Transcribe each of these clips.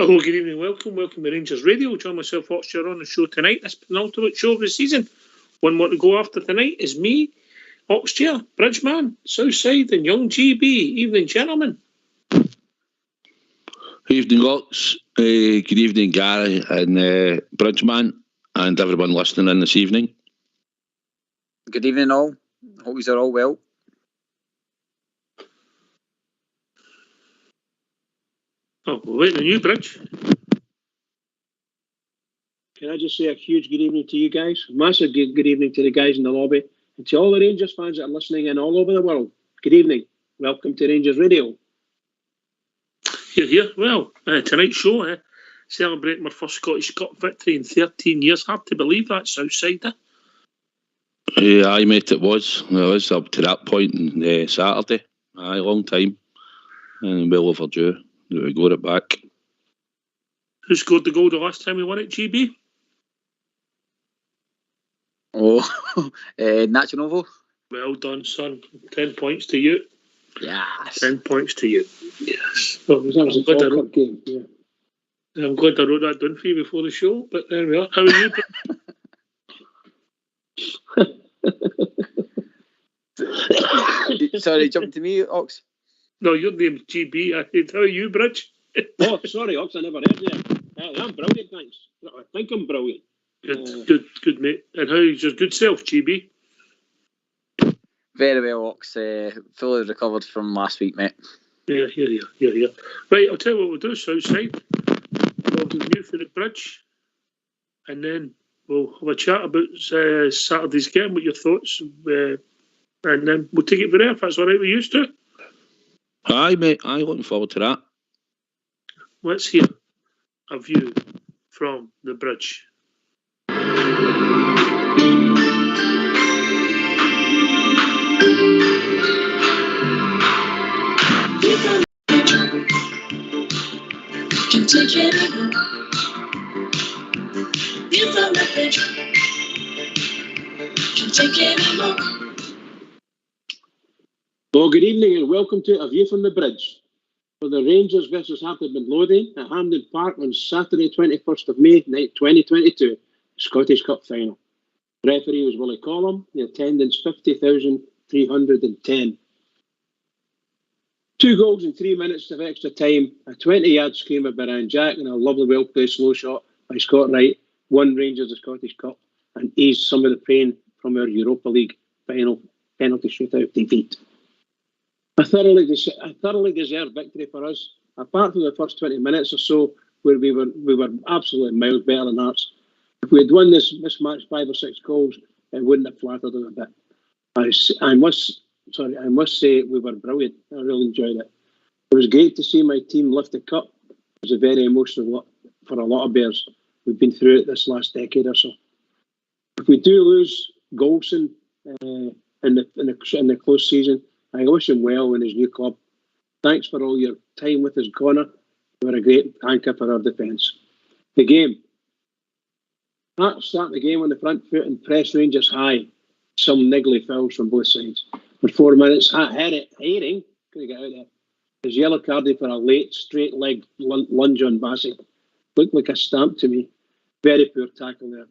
Hello, good evening, welcome to Rangers Radio. Join myself, Oxchair, on the show tonight. This penultimate show of the season. One more to go after tonight is me, Oxchair, Bridgeman, Southside, and young GB. Evening, gentlemen. Evening, Ox. Good evening, Gary and Bridgeman, and everyone listening in this evening. Good evening, all. Hope you're all well. Oh, we're waiting on you, Bridge. Can I just say a huge good evening to you guys? Massive good evening to the guys in the lobby and to all the Rangers fans that are listening in all over the world. Good evening. Welcome to Rangers Radio. Here. Well, tonight's show, celebrating my first Scottish Cup victory in 13 years. Hard to believe that, Southside. Aye, mate, it was. It was up to that point on Saturday. Aye, long time. And well overdue. We got it back. Who scored the goal the last time we won it, GB? Oh, Nacho Novo. Well done, son. 10 points to you. Yes. 10 points to you. Yes. Well, that was a Cup game. Yeah. I'm glad I wrote that down for you before the show, but there we are. How are you? Sorry, jump to me, Ox. No, your name's GB. I said, how are you, Bridge? Oh, sorry, Ox, I never heard you. I'm brilliant, thanks. I think I'm brilliant. Good, mate. And how's your good self, GB? Very well, Ox. Fully recovered from last week, mate. Yeah. Right, I'll tell you what we'll do, Southside. We'll do you for the Bridge, and then we'll have a chat about Saturday's game, what your thoughts, and then we'll take it from there, if that's all right with you two. Aye, mate. Aye, looking forward to that. Let's hear a view from the Bridge. Can take anymore. You from the Bridge. Can take anymore. Well, good evening and welcome to A View from the Bridge for the Rangers versus Hearts of Midlothian at Hampden Park on Saturday, 21st of May, 2022, Scottish Cup final. The referee was Willie Collum, the attendance 50,310. 2 goals in 3 minutes of extra time, a 20-yard screamer by Ryan Jack and a lovely well-played slow shot by Scott Wright won Rangers the Scottish Cup and eased some of the pain from our Europa League final penalty shootout defeat. A thoroughly deserved victory for us, apart from the first 20 minutes or so, where we were absolutely miles better than Hearts. If we had won this match 5 or 6 goals, it wouldn't have flattered us a bit. I must say we were brilliant. I really enjoyed it. It was great to see my team lift the cup. It was a very emotional for a lot of Bears. We've been through it this last decade or so. If we do lose Goulson in the close season, I wish him well in his new club. Thanks for all your time with us, Connor. You were a great anchor for our defence. The game. Hearts start the game on the front foot and press Rangers high. Some niggly fouls from both sides. For 4 minutes, Herring couldn't get out there. His yellow carded for a late straight leg lunge on Bassey. Looked like a stamp to me. Very poor tackle there.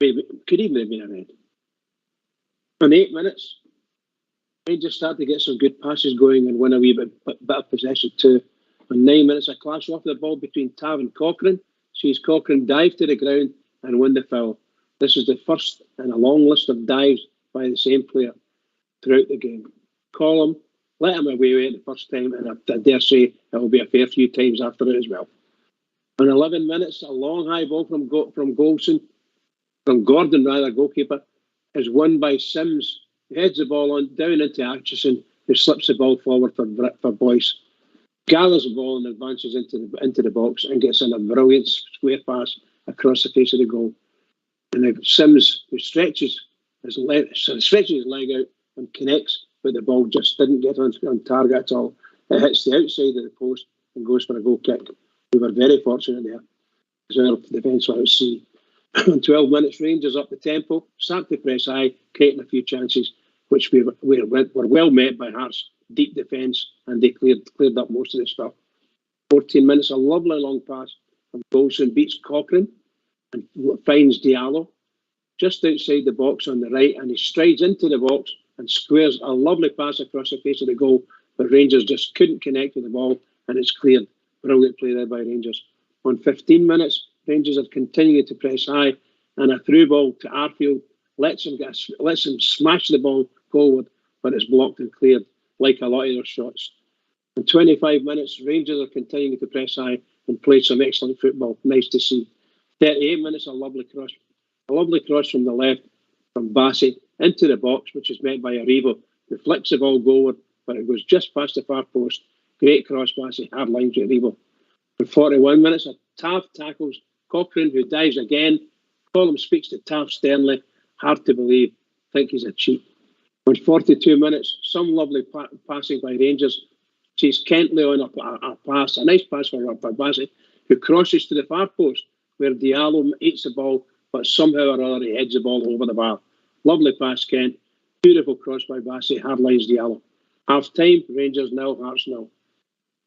Maybe could even have been a red. In 8 minutes, Rangers start to get some good passes going and win a wee bit of possession too. In 9 minutes, a clash off the ball between Tav and Cochrane. Sees Cochrane dive to the ground and win the foul. This is the first in a long list of dives by the same player throughout the game. Collum let him away the first time, and I dare say it will be a fair few times after it as well. In 11 minutes, a long high ball from Gordon, goalkeeper, is won by Sims. He heads the ball on down into Atchison, who slips the ball forward for Boyce. Gathers the ball and advances into the box and gets in a brilliant square pass across the face of the goal. And then Sims, who stretches his leg out and connects, but the ball just didn't get on target at all. It hits the outside of the post and goes for a goal kick. We were very fortunate there, as our defence was see. In 12 minutes, Rangers up the tempo, start to press high, creating a few chances, which were well met by Hearts' deep defence, and they cleared up most of the stuff. 14 minutes, a lovely long pass And Golson beats Cochrane and finds Diallo just outside the box on the right, and he strides into the box and squares a lovely pass across the face of the goal, but Rangers just couldn't connect with the ball, and it's cleared. Brilliant play there by Rangers. On 15 minutes, Rangers are continuing to press high, and a through ball to Arfield lets him smash the ball forward, but it's blocked and cleared, like a lot of their shots. In 25 minutes, Rangers are continuing to press high and play some excellent football. Nice to see. 38 minutes, a lovely cross from the left from Bassey into the box, which is met by Aribo, who flicks the ball goalward, but it goes just past the far post. Great cross, Bassey, hard line to Aribo. For 41 minutes, a Taft tackles Cochrane, who dives again. Colum speaks to Taft sternly. Hard to believe. Think he's a cheat. On 42 minutes, some lovely passing by Rangers. Sees Kentley on a pass, a nice pass by Bassey, who crosses to the far post, where Diallo eats the ball, but somehow or other he heads the ball over the bar. Lovely pass, Kent. Beautiful cross by Bassey. Hard lines Diallo. Half time, Rangers 0, Hearts 0.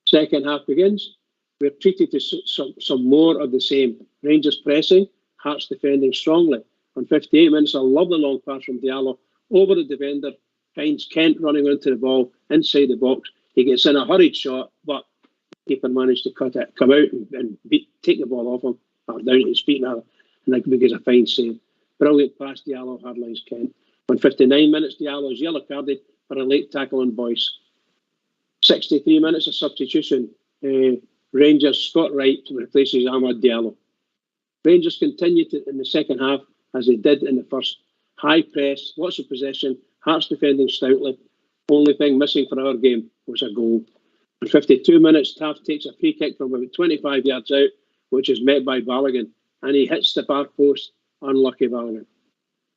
Second half begins. We're treated to some more of the same. Rangers pressing, Hearts defending strongly. On 58 minutes, a lovely long pass from Diallo over the defender, finds Kent running into the ball inside the box. He gets in a hurried shot, but the keeper managed to cut it, come out and take the ball off him, or down at his feet now, and that gives a fine save. Brilliant pass, Diallo, hard lines Kent. On 59 minutes, Diallo is yellow carded for a late tackle on Boyce. 63 minutes of substitution. Rangers, Scott Wright replaces Ahmad Diallo. Rangers continue in the second half as they did in the first. High press, lots of possession, Hearts defending stoutly. Only thing missing for our game was a goal. In 52 minutes, Taft takes a free kick from about 25 yards out, which is met by Balogun, and he hits the far post. Unlucky Balogun.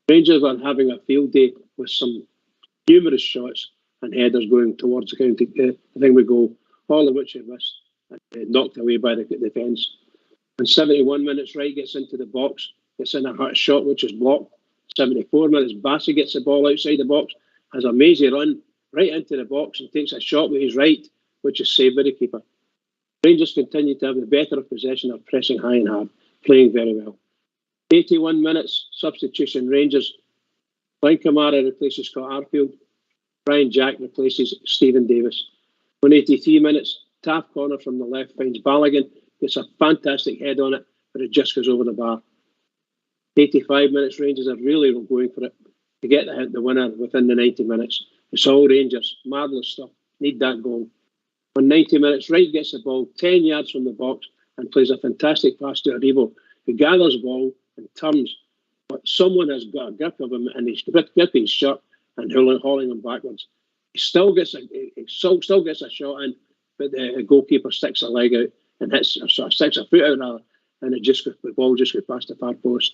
Rangers are having a field day with some numerous shots and headers going towards the county. I think we go, all of which are missed and knocked away by the defence. In 71 minutes, Wright gets into the box, gets in a hot shot which is blocked. 74 minutes, Bassey gets the ball outside the box, has a mazy run right into the box and takes a shot with his right, which is saved by the keeper. Rangers continue to have the better of possession of pressing high and hard, playing very well. 81 minutes, substitution, Rangers. Brian Kamara replaces Scott Arfield. Brian Jack replaces Stephen Davis. On 83 minutes, Taft corner from the left finds Balogun, gets a fantastic head on it, but it just goes over the bar. 85 minutes, Rangers are really going for it to get the winner within the 90 minutes. It's all Rangers. Marvellous stuff. Need that goal. On 90 minutes, Wright gets the ball 10 yards from the box and plays a fantastic pass to Aribo, who gathers the ball and turns, but someone has got a grip of him and he's gripping his shirt and hauling him backwards. He still gets a shot in, but the goalkeeper sticks a leg out and sticks a foot out rather, and the ball just goes past the far post.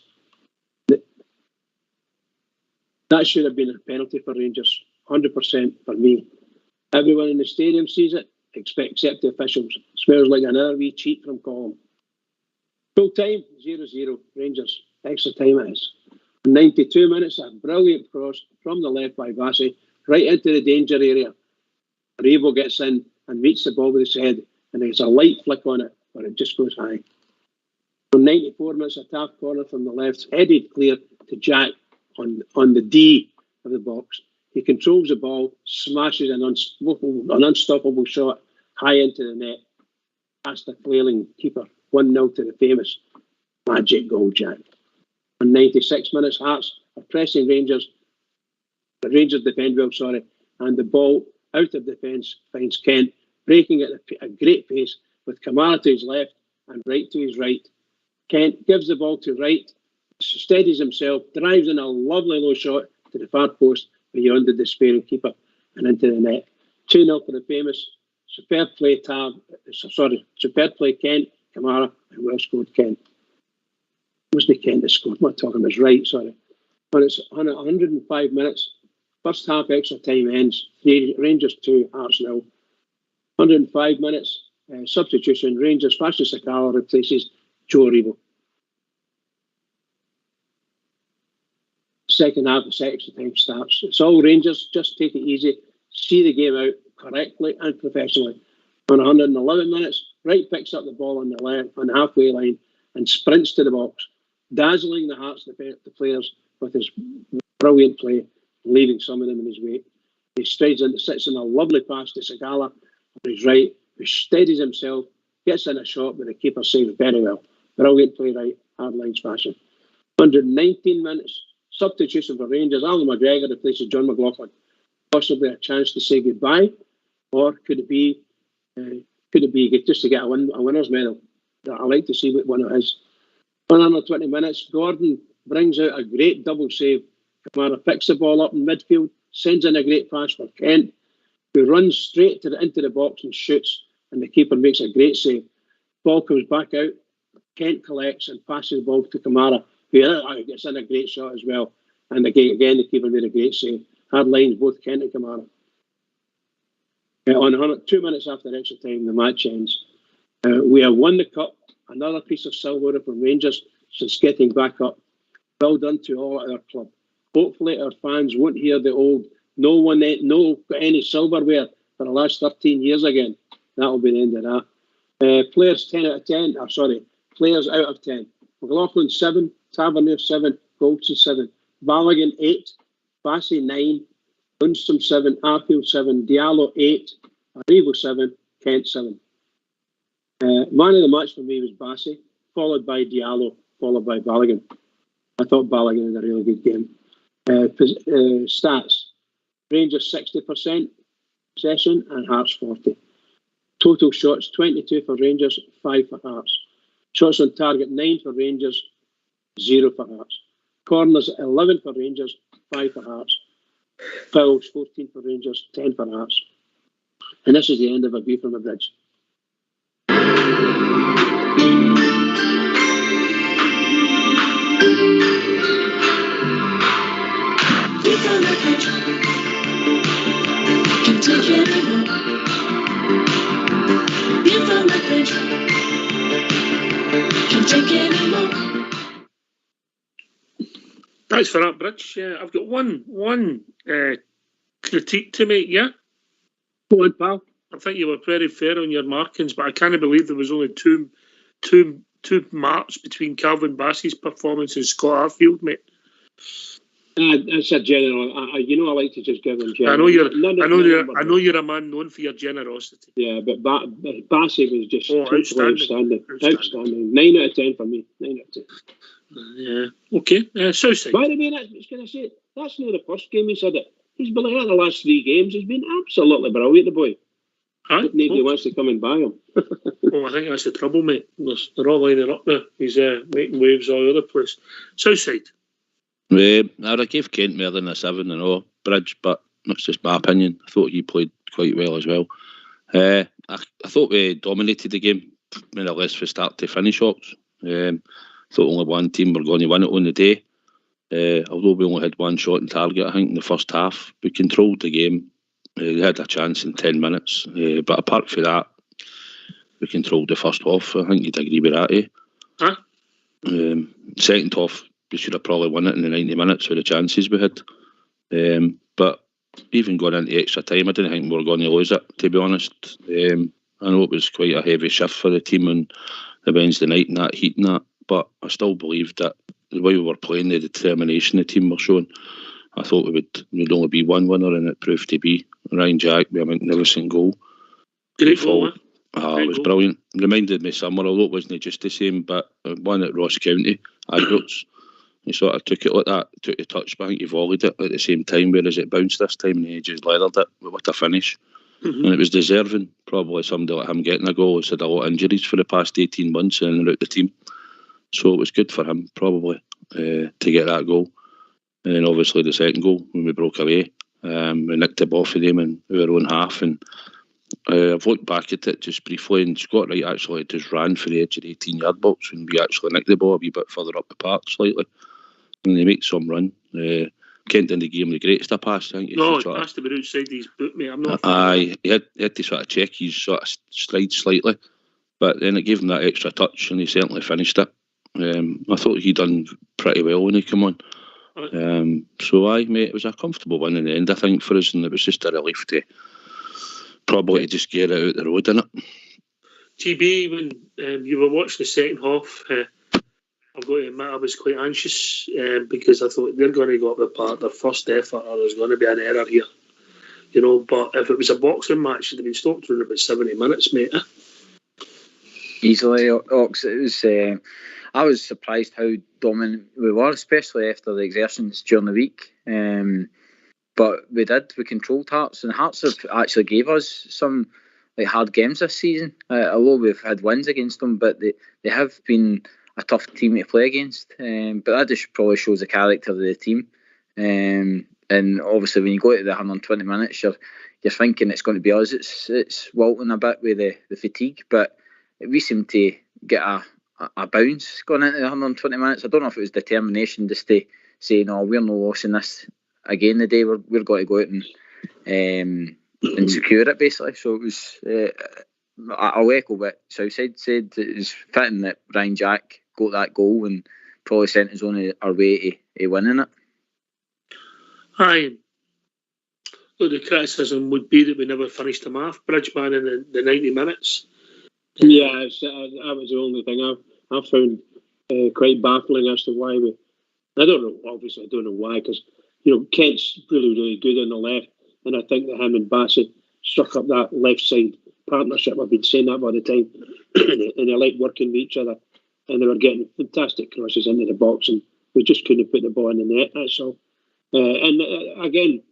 That should have been a penalty for Rangers, 100% for me. Everyone in the stadium sees it, except the officials. Smells like another wee cheat from Colum. Full time, 0-0, Rangers. Extra time it is. 92 minutes, a brilliant cross from the left by Bassey, right into the danger area. Aribo gets in and meets the ball with his head, and there's a light flick on it, but it just goes high. On 94 minutes, a Taft corner from the left, headed clear to Jack on the D of the box. He controls the ball, smashes an unstoppable shot high into the net. Past the flailing keeper. 1-0 to the famous magic goal, Jack. On 96 minutes, Hearts are pressing Rangers. The Rangers defend well, and the ball out of defence finds Kent, breaking at a great pace with Kamara to his left and Wright to his right. Kent gives the ball to Wright, steadies himself, drives in a lovely low shot to the far post beyond the despairing keeper and into the net. 2-0 for the famous. Superb play, Kent, Kamara, and well scored, Kent. It wasn't Kent that scored, I'm not talking about Wright, sorry. When it's 105 minutes, first half extra time ends, Rangers 2, Hearts 0. 105 minutes, substitution, Rangers, Francis Sakala replaces Joe Aribo. Second half of extra time starts. It's all Rangers, just take it easy, see the game out correctly and professionally. On 111 minutes, Wright picks up the ball on the left, on the halfway line and sprints to the box, dazzling the hearts of the players with his brilliant play, leaving some of them in his wake. He strides in, sits in a lovely pass to Sagala on his right, who steadies himself, gets in a shot, but the keeper saves very well. Brilliant play, Wright, hard lines fashion. 119 minutes, substitution for Rangers. Alan McGregor replaces John McLaughlin. Possibly a chance to say goodbye, or could it be just to get a winner's medal? I like to see what one it is. 120 minutes, Gordon brings out a great double save. Kamara picks the ball up in midfield, sends in a great pass for Kent, who runs straight into the box and shoots, and the keeper makes a great save. Ball comes back out, Kent collects and passes the ball to Kamara, who gets in a great shot as well. And again, the keeper made a great save. Hard lines, both Kent and Kamara. On 2 minutes after extra time, the match ends. We have won the cup, another piece of silverware from Rangers since getting back up. Well done to all at our club. Hopefully our fans won't hear the old no got any silverware for the last 13 years again. That'll be the end of that. Players 10 out of 10. Players out of 10. McLaughlin 7, Tavernier 7, Goldson 7, Balogun 8, Bassey 9, Lundstrom 7, Arfield 7, Diallo 8, Arrivo 7, Kent 7. Man of the match for me was Bassey, followed by Diallo, followed by Balogun. I thought Balogun had a really good game. Stats: Rangers 60% possession and Hearts 40. Total shots 22 for Rangers, 5 for Hearts. Shots on target 9 for Rangers, 0 for Hearts. Corners 11 for Rangers, 5 for Hearts. Fouls 14 for Rangers, 10 for Hearts. And this is the end of A View from the Bridge. View from the bridge. Can take anymore. View from the bridge. Can take anymore. Thanks for that, Bridge. I've got one critique to make, yeah? Go on, pal. I think you were very fair on your markings, but I can't believe there was only two marks between Calvin Bassey's performance and Scott Arfield, mate. That's a general. I like to just give them general. I know you're a man known for your generosity. Yeah, but Bassey was just outstanding. 9 out of 10 for me. 9 out of 10. Yeah. Okay. Southside. By the way, I was going to say, that's not the first game he said it. He's been like that the last 3 games. He's been absolutely brilliant, the boy. Nobody wants to come and buy him. Well, I think that's the trouble, mate. They're all lining up there. He's making waves all over the place. Southside. I gave Kent more than a 7 and all, Bridge, but that's just my opinion. I thought he played quite well as well. I thought we dominated the game, more or less, from start to finish. Thought only one team were going to win it on the day. Although we only had one shot on target, I think, in the first half. We controlled the game. We had a chance in 10 minutes. But apart from that, we controlled the first half. I think you'd agree with that, eh? Huh? Second half, we should have probably won it in the 90 minutes with the chances we had. But even going into extra time, I didn't think we were going to lose it, to be honest. I know it was quite a heavy shift for the team on the Wednesday night and that heat and that, but I still believed that the way we were playing, the determination the team were showing, I thought we'd only be one winner, and it proved to be Ryan Jack with a magnificent goal. Great goal, it was brilliant. Reminded me somewhere, although it wasn't just the same, but one at Ross County, Ibrox. He sort of took it like that, took the touch, but I think he volleyed it at the same time, whereas it bounced this time and he just leathered it with what a finish. Mm-hmm. And it was deserving, probably somebody like him getting a goal. He's had a lot of injuries for the past 18 months and out the team. So it was good for him, probably, to get that goal. And then obviously the second goal, when we broke away, we nicked it off of them in our own half. And I've looked back at it just briefly, and Scott Wright actually just ran for the edge of the 18-yard box, and we actually nicked the ball a wee bit further up the park slightly. And they make some run. Kent didn't give him the greatest of pass. I think no, it has to be outside his boot, mate. I'm not. He had to sort of check his sort of stride slightly, but then it gave him that extra touch, and he certainly finished it. I thought he done pretty well when he came on. Mate, it was a comfortable win in the end, I think, for us, and it was just a relief to probably just get it out the road, innit? GB, when you were watching the second half, I've got to admit I was quite anxious because I thought they're going to go up apart their first effort, or there's going to be an error here. You know, but if it was a boxing match, it'd have been stopped through about 70 minutes, mate. Easily, Ox. It was. I was surprised how dominant we were, especially after the exertions during the week. But we controlled Hearts, and Hearts have actually gave us some hard games this season. Although we've had wins against them, but they have been a tough team to play against. But that just probably shows the character of the team. And obviously, when you go to the 120 minutes, you're thinking it's going to be us. It's wilting a bit with the fatigue, but we seem to get a bounce going into the 120 minutes. I don't know if it was determination just to say, no, we're not losing this again today. We're going to go out and secure it, basically. So it was. I'll echo what Southside said. It was fitting that Ryan Jack got that goal and probably sent us on our way to winning it. Aye. Look, the criticism would be that we never finished them off, Bridgeman, in the 90 minutes. Yeah, that was the only thing I found quite baffling as to why we. I don't know. Obviously, I don't know why, because Kent's really good on the left, and I think that him and Bassey struck up that left side partnership. I've been saying that all the time, and they like working with each other, and they were getting fantastic crosses into the box, and we just couldn't put the ball in the net. That's all. And again,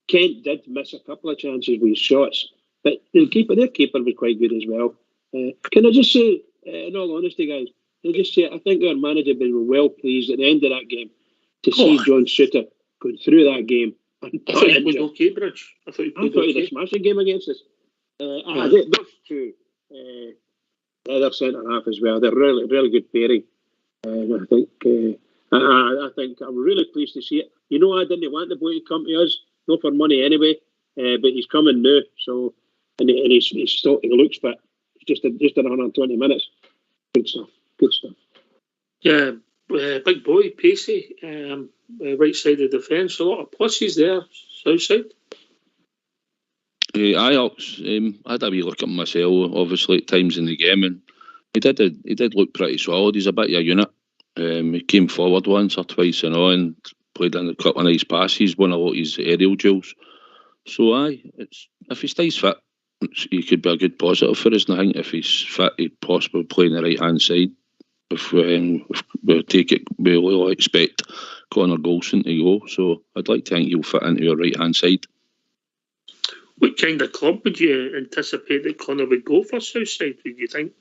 Kent did miss a couple of chances with his shots, but their keeper was quite good as well. Can I just say, in all honesty, guys, I think our manager been well pleased at the end of that game to see John Shooter going through that game. I thought he was okay, Bridge. I thought he had a smashing game against us. I think those two, the other centre half as well, they're really, really good pairing. And I think I'm really pleased to see it. I didn't want the boy to come to us, not for money anyway, but he's coming now. So, and he's still, he looks fit. Just 120 minutes. Good stuff. Yeah, big boy, pacey, right side of the defence. A lot of pluses there, south side. I had a wee look at him myself, obviously, at times in the game, and he did look pretty solid. He's a bit of a unit. He came forward once or twice and played in a couple of nice passes, won a lot of his aerial duels. So if he stays fit, he could be a good positive for us. And I think if he's fit, he'd possibly play on the right hand side. If we take it, we'll expect Connor Golson to go. So I'd like to think he'll fit into your right hand side. What kind of club would you anticipate that Connor would go for, Southside? Would you think?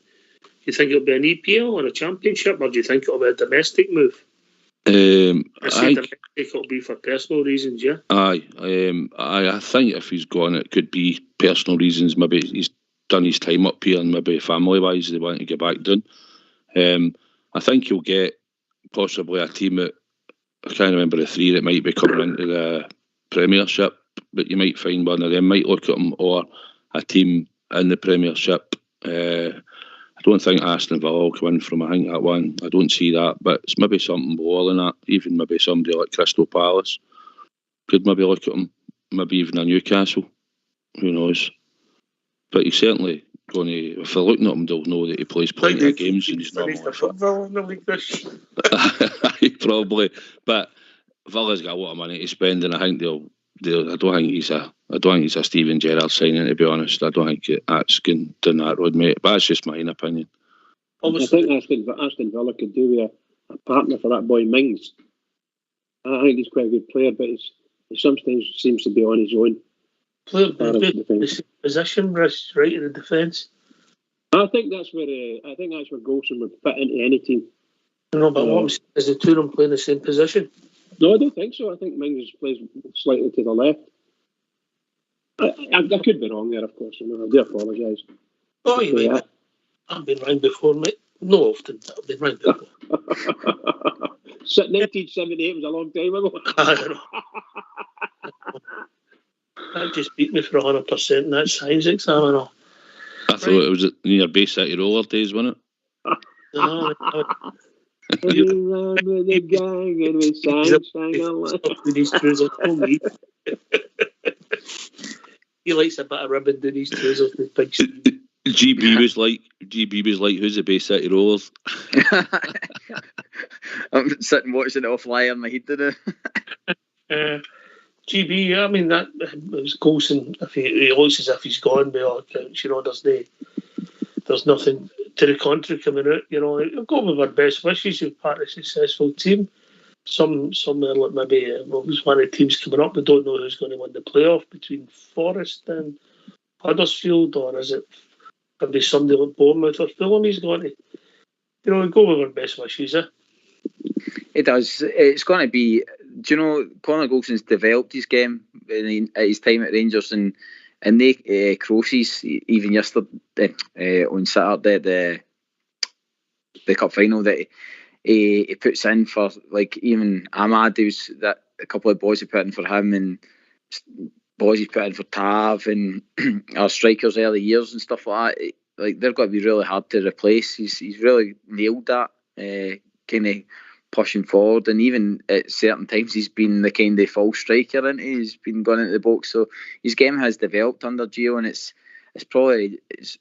Do you think it'll be an EPL or a Championship, or do you think it'll be a domestic move? I say domestic it'll be for personal reasons, yeah? I think if he's gone, it could be personal reasons. Maybe he's done his time up here and maybe family-wise they want to get back down. I think you'll get possibly a team that, I can't remember the three that might be coming into the Premiership, but you might find one of them might look at him, or a team in the Premiership. I don't think Aston Villa will come in from, I think, that one. I don't see that, but it's maybe something lower than that. Even maybe somebody like Crystal Palace could maybe look at him. Maybe even a Newcastle. Who knows? But he's certainly going to, if they're looking at him, they'll know that he plays plenty of games and he's normally fit. Probably. But Villa's got a lot of money to spend, and I think I don't think he's a Steven Gerrard signing, to be honest. I don't think that's going down that road, mate. But that's just my opinion. I think Aston Villa could do with a partner for that boy Mings. I think he's quite a good player, but he sometimes seems to be on his own. Position right in the defence. I think that's where Golson would fit into any team. No, but what I'm saying is the two of them playing the same position. No, I don't think so. I think Mings plays slightly to the left. I could be wrong there, of course. I do apologise. Oh, you might. I've been wrong before, mate. Not often, but I've been wrong before. 1978 was a long time ago. I don't know. That just beat me for 100% in that science exam and all. I thought it was in your Bay City roller days, wasn't it? No. We ran with the gang and we sang along. With his trousers. He likes a bit of ribbon in his trousers with big sleeves. GB was like, who's the Bay City Rollers? I'm sitting watching it offline in my head today. GB, I mean, that was Coulson. If he looks as if he's gone by all accounts, there's nothing to the contrary coming out. I've got with our best wishes. We've part of a successful team. Some like maybe was one of the teams coming up. We don't know who's going to win the playoff between Forest and Huddersfield, or is it maybe somebody like Bournemouth or Fulham he's going to? We go with our best wishes, eh? It does. It's going to be. Do you know Conor Golson's developed his game at his time at Rangers, and they crosses even yesterday on Saturday the cup final that he puts in for, like, even Ahmad. There was that a couple of balls he put in for him, and balls he put in for Tav and our strikers early years and stuff like that. Like, they're going to be really hard to replace. He's really nailed that kind of pushing forward, and even at certain times he's been the kind of false striker, and he's been going into the box. So his game has developed under Gio, and it's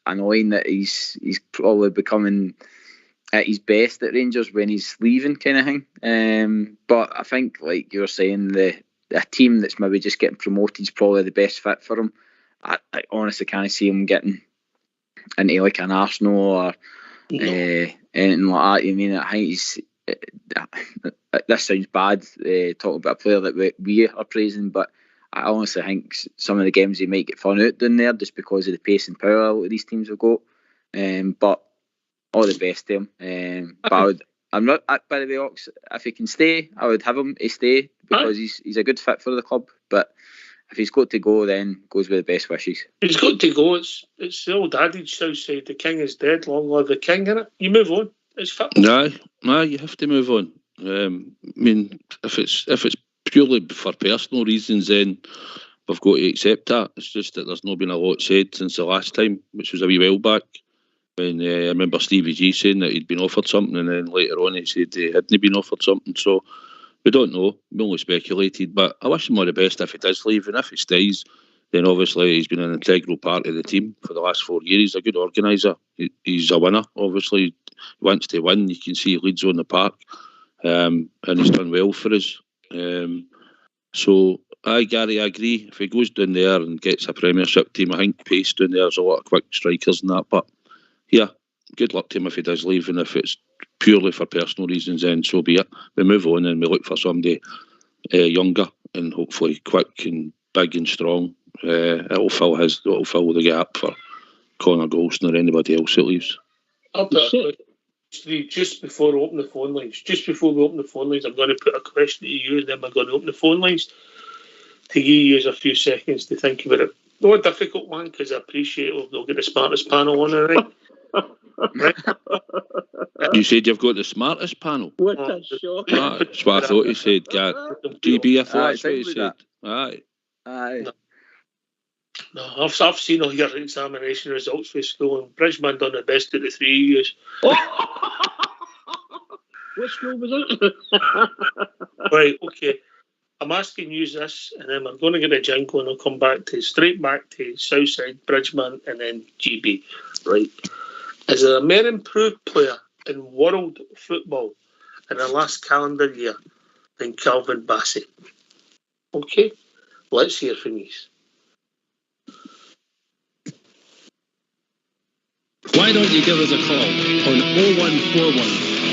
annoying that he's probably becoming at his best at Rangers when he's leaving, kind of thing. But I think, like you're saying, a team that's maybe just getting promoted is probably the best fit for him. I honestly can't see him getting into like an Arsenal or anything like that. I mean, I think he's. This sounds bad, talking about a player that we are praising, but I honestly think some of the games he might get fun out down there just because of the pace and power a lot of these teams have got. But all the best to him. But I'm not, by the way, Ox, if he can stay, I would have him to stay because he's a good fit for the club. But if he's got to go, then goes with the best wishes. He's got to go. It's the old adage, Southside, the king is dead, long live the king, innit? You move on. It's fit. No, you have to move on. I mean, if it's purely for personal reasons, then we've got to accept that. It's just that there's not been a lot said since the last time, which was a wee while back. When I remember Stevie G saying that he'd been offered something, and then later on he said he hadn't been offered something. So we don't know. We only speculated. But I wish him all the best if he does leave, and if he stays, then obviously he's been an integral part of the team for the last 4 years. He's a good organiser. He's a winner. Obviously, he wants to win. You can see he leads on the park, and he's done well for us. So, Gary, I agree. If he goes down there and gets a Premiership team, I think pace down there's a lot of quick strikers and that. But yeah, good luck to him if he does leave, and if it's purely for personal reasons, then so be it. We move on and we look for somebody younger and hopefully quick and big and strong. It'll fill the gap for Conor Golson or anybody else that leaves. Just before we open the phone lines, I'm going to put a question to you, and then we're going to open the phone lines to give you a few seconds to think about it. Not a difficult one, because I appreciate we'll get the smartest panel on it, right? You said you've got the smartest panel. What a shock. That's what I thought you said, Gary. GB, I thought that's what you said. Aye. No, I've seen all your examination results for school, and Bridgman done the best out of 3 years. What school was it? Right, okay. I'm asking you this, and then I'm going to get a jingle, and I'll come straight back to Southside, Bridgman, and then GB. Right. Is there a more improved player in world football in the last calendar year than Calvin Bassey? Okay, let's hear from you. Why don't you give us a call on 0141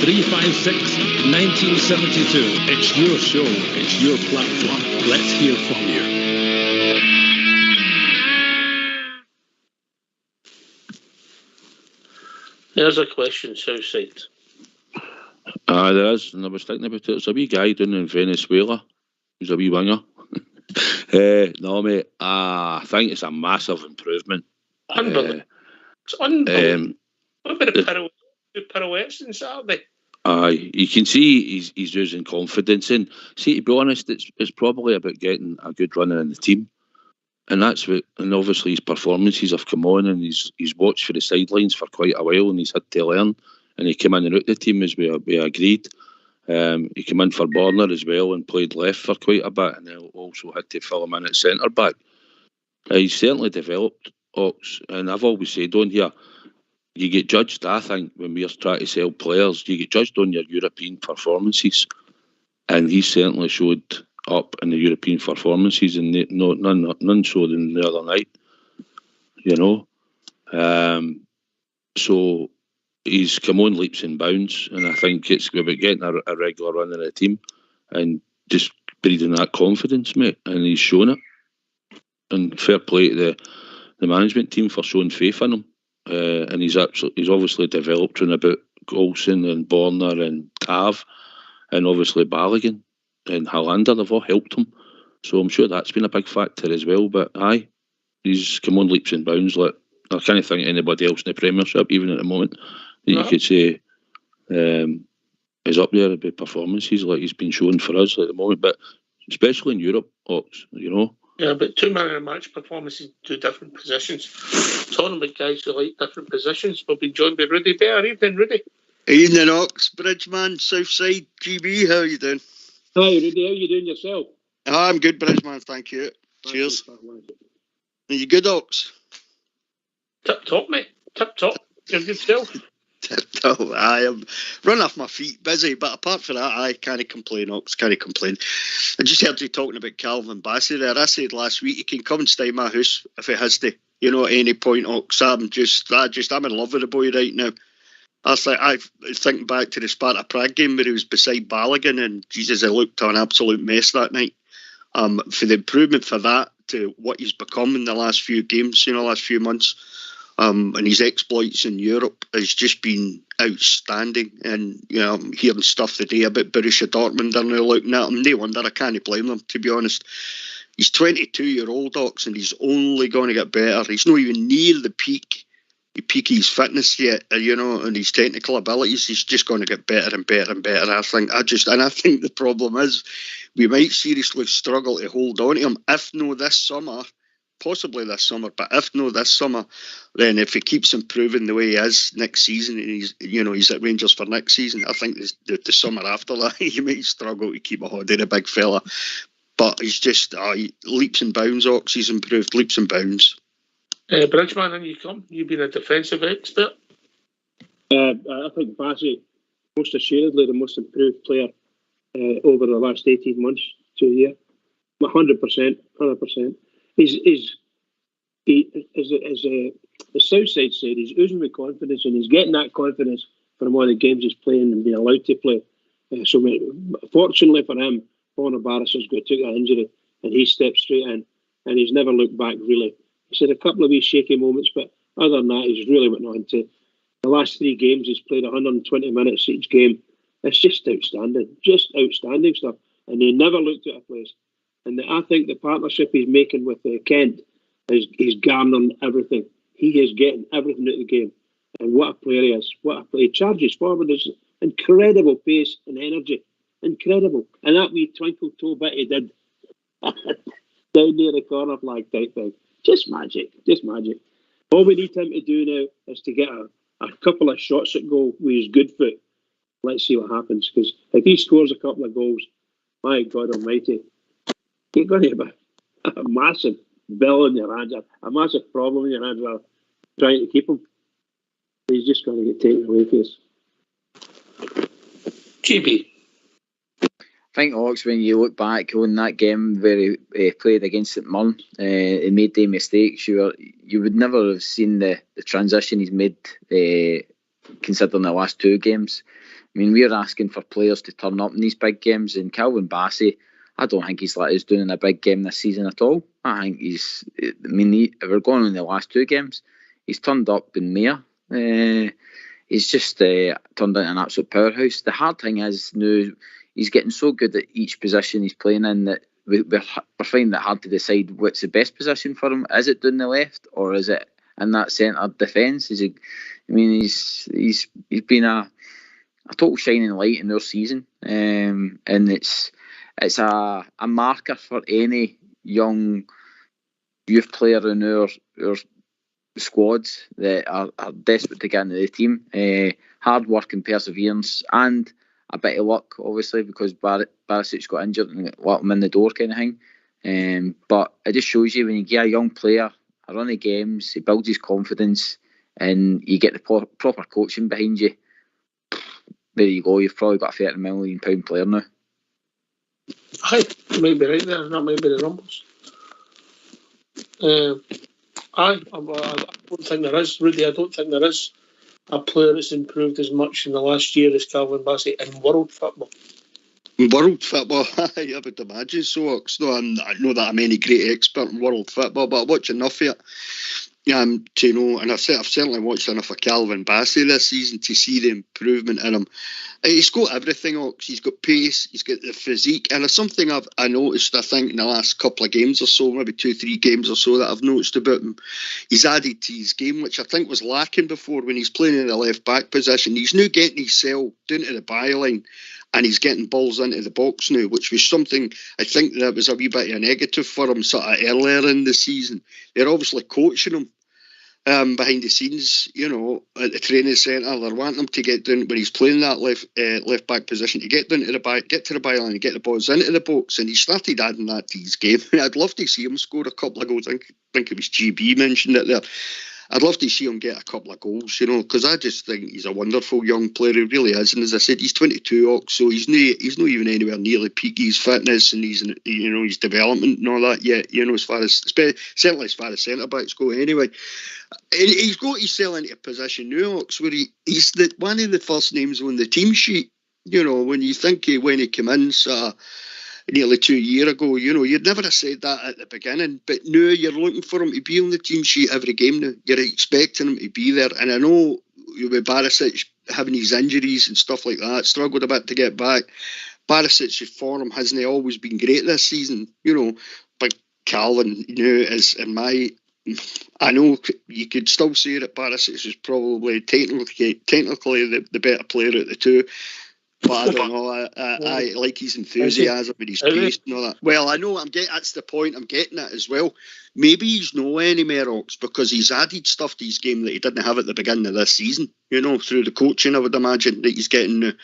356 1972. It's your show, it's your platform. Let's hear from you. There's a question, Southside. There is, and I was thinking about it. There's a wee guy down in Venezuela who's a wee winger. No, mate, I think it's a massive improvement. Unbelievable. It's unbelievable. What about the pirouettes on Saturday? You can see he's losing confidence. And see, to be honest, it's probably about getting a good runner in the team. And that's what, and obviously his performances have come on, and he's watched for the sidelines for quite a while, and he's had to learn. And he came in and out the team as we agreed. He came in for Borner as well and played left for quite a bit, and they also had to fill him in at centre back. He's certainly developed, Ox, and I've always said on here, you get judged, I think, when we're trying to sell players, you get judged on your European performances. And he certainly showed up in the European performances, and none so than the other night, you know. So he's come on leaps and bounds, and I think it's about getting a regular run in the team and just breeding that confidence, mate. And he's shown it. And fair play to the management team for showing faith in him. And he's obviously developed round about Golson and Borner and Cav, and obviously Balogun and Hollander. They've all helped him, so I'm sure that's been a big factor as well. But aye, he's come on leaps and bounds. Like, I can't think of anybody else in the Premiership, even at the moment, that you could say is up there with performances like he's been showing for us at the moment. But especially in Europe, Ox, you know. Yeah, but 2 man in a match performances, 2 different positions. Talking about guys who like different positions, we'll be joined by Rudy Bear. Evening, Rudy. Evening, Ox, Bridgeman, Southside, GB, how are you doing? Hi, Rudy, how are you doing yourself? I'm good, Bridgeman, thank you. Cheers. Are you good, Ox? Tip top, mate. Tip top. You're good self. Tip top. I am run off my feet, busy, but apart from that, I can't complain, Ox, can't complain. I just heard you talking about Calvin Bassey there. I said last week he can come and stay in my house if he has to, you know, at any point, Ox. I'm in love with the boy right now. I think back to the Sparta Prague game where he was beside Balogun, and Jesus, he looked an absolute mess that night. For the improvement for that to what he's become in the last few games, you know, last few months, and his exploits in Europe has just been outstanding. And, you know, I'm hearing stuff today about Borussia Dortmund are now looking at him. No wonder, I can't blame them, to be honest. He's 22-year-old, Ox, and he's only going to get better. He's not even near the peak of his fitness yet, you know, and his technical abilities. He's just going to get better and better and better. I think the problem is we might seriously struggle to hold on to him, if no this summer, possibly this summer, but if no this summer, then if he keeps improving the way he is next season, and he's at Rangers for next season, I think the summer after that, you might struggle to keep a hold of the big fella. But he's just leaps and bounds, Ox. He's improved leaps and bounds. Bridgeman, in you come. You've been a defensive expert. I think Bassey, most assuredly the most improved player over the last 18 months to a year. 100%. As the Southside said, he's oozing with confidence, and he's getting that confidence from all the games he's playing and being allowed to play. So fortunately for him, Borna Barrister's took that injury, and he stepped straight in, and he's never looked back, really. He's had a couple of wee shaky moments, but other than that, he's really went on to the last 3 games. He's played 120 minutes each game. It's just outstanding stuff. And he never looked at a place. And I think the partnership he's making with Kent is garnering everything. He is getting everything out of the game. And what a player he is. He charges forward. There's incredible pace and energy. Incredible. And that wee twinkle toe bit he did down near the corner flag type thing. Just magic. All we need him to do now is to get a couple of shots at goal with his good foot. Let's see what happens. Because if he scores a couple of goals, my God almighty, you're going to have a massive bill in your hands, a massive problem in your hands while trying to keep him. He's just going to get taken away from us. GB. I think, Ox, when you look back on that game where he played against St Mirren, he made the mistakes. You would never have seen the transition he's made, considering the last 2 games. I mean, we're asking for players to turn up in these big games, and Calvin Bassey, I don't think he's let us doing in a big game this season at all. I think if we're going on the last 2 games, he's turned up in Mayor. He's just turned into an absolute powerhouse. The hard thing is now, he's getting so good at each position he's playing in that we're finding it hard to decide what's the best position for him. Is it down the left, or is it in that centre defence? He's been a total shining light in their season, and it's a marker for any young youth player in our squads that are desperate to get into the team. Hard work and perseverance, and a bit of luck, obviously, because Bassey's got injured and let him in the door kind of thing. But it just shows you when you get a young player a run of games, he builds his confidence, and you get the proper coaching behind you, there you go. You've probably got a £30 million player now. Aye, you might be right there. That might be the numbers. I don't think there is, Rudy. I don't think there is a player that's improved as much in the last year as Calvin Bassey in world football. World football, I would imagine so. I know that I'm any great expert in world football, but I watch enough of it to know, and I've certainly watched enough of Calvin Bassey this season to see the improvement in him. He's got everything, Ox. He's got pace, he's got the physique, and it's something I noticed, I think, in the last couple of games or so, maybe 2-3 games or so, that I've noticed about him. He's added to his game, which I think was lacking before when he's playing in the left-back position. He's now getting his cell down to the byline, and he's getting balls into the box now, which was something I think that was a wee bit of a negative for him sort of earlier in the season. They're obviously coaching him behind the scenes, at the training centre. They're wanting him to get down when he's playing that left back position, to get down to the byline and get the balls into the box. And he started adding that to his game. I'd love to see him score a couple of goals. I think it was GB mentioned it there. I'd love to see him get a couple of goals, because I just think he's a wonderful young player. He really is. And as I said, he's 22, Ox, so he's not even anywhere near the peak of his fitness and his development and all that yet, certainly as far as centre-backs go anyway. And he's got his cell into a position now, Ox, where he's one of the first names on the team sheet. When you think when he came in nearly 2 years ago, you'd never have said that at the beginning, but now you're looking for him to be on the team sheet every game now. You're expecting him to be there, and I know with Barisic having his injuries and stuff like that, struggled a bit to get back. Barisic's form hasn't always been great this season, but Calvin is, I know you could still say that Barisic is probably technically the better player of the two. But I don't know. I like his enthusiasm and his pace and all that. Well, I know that's the point I'm getting at as well. Maybe he's no anymore, Ox, because he's added stuff to his game that he didn't have at the beginning of this season. Through the coaching, I would imagine that he's getting.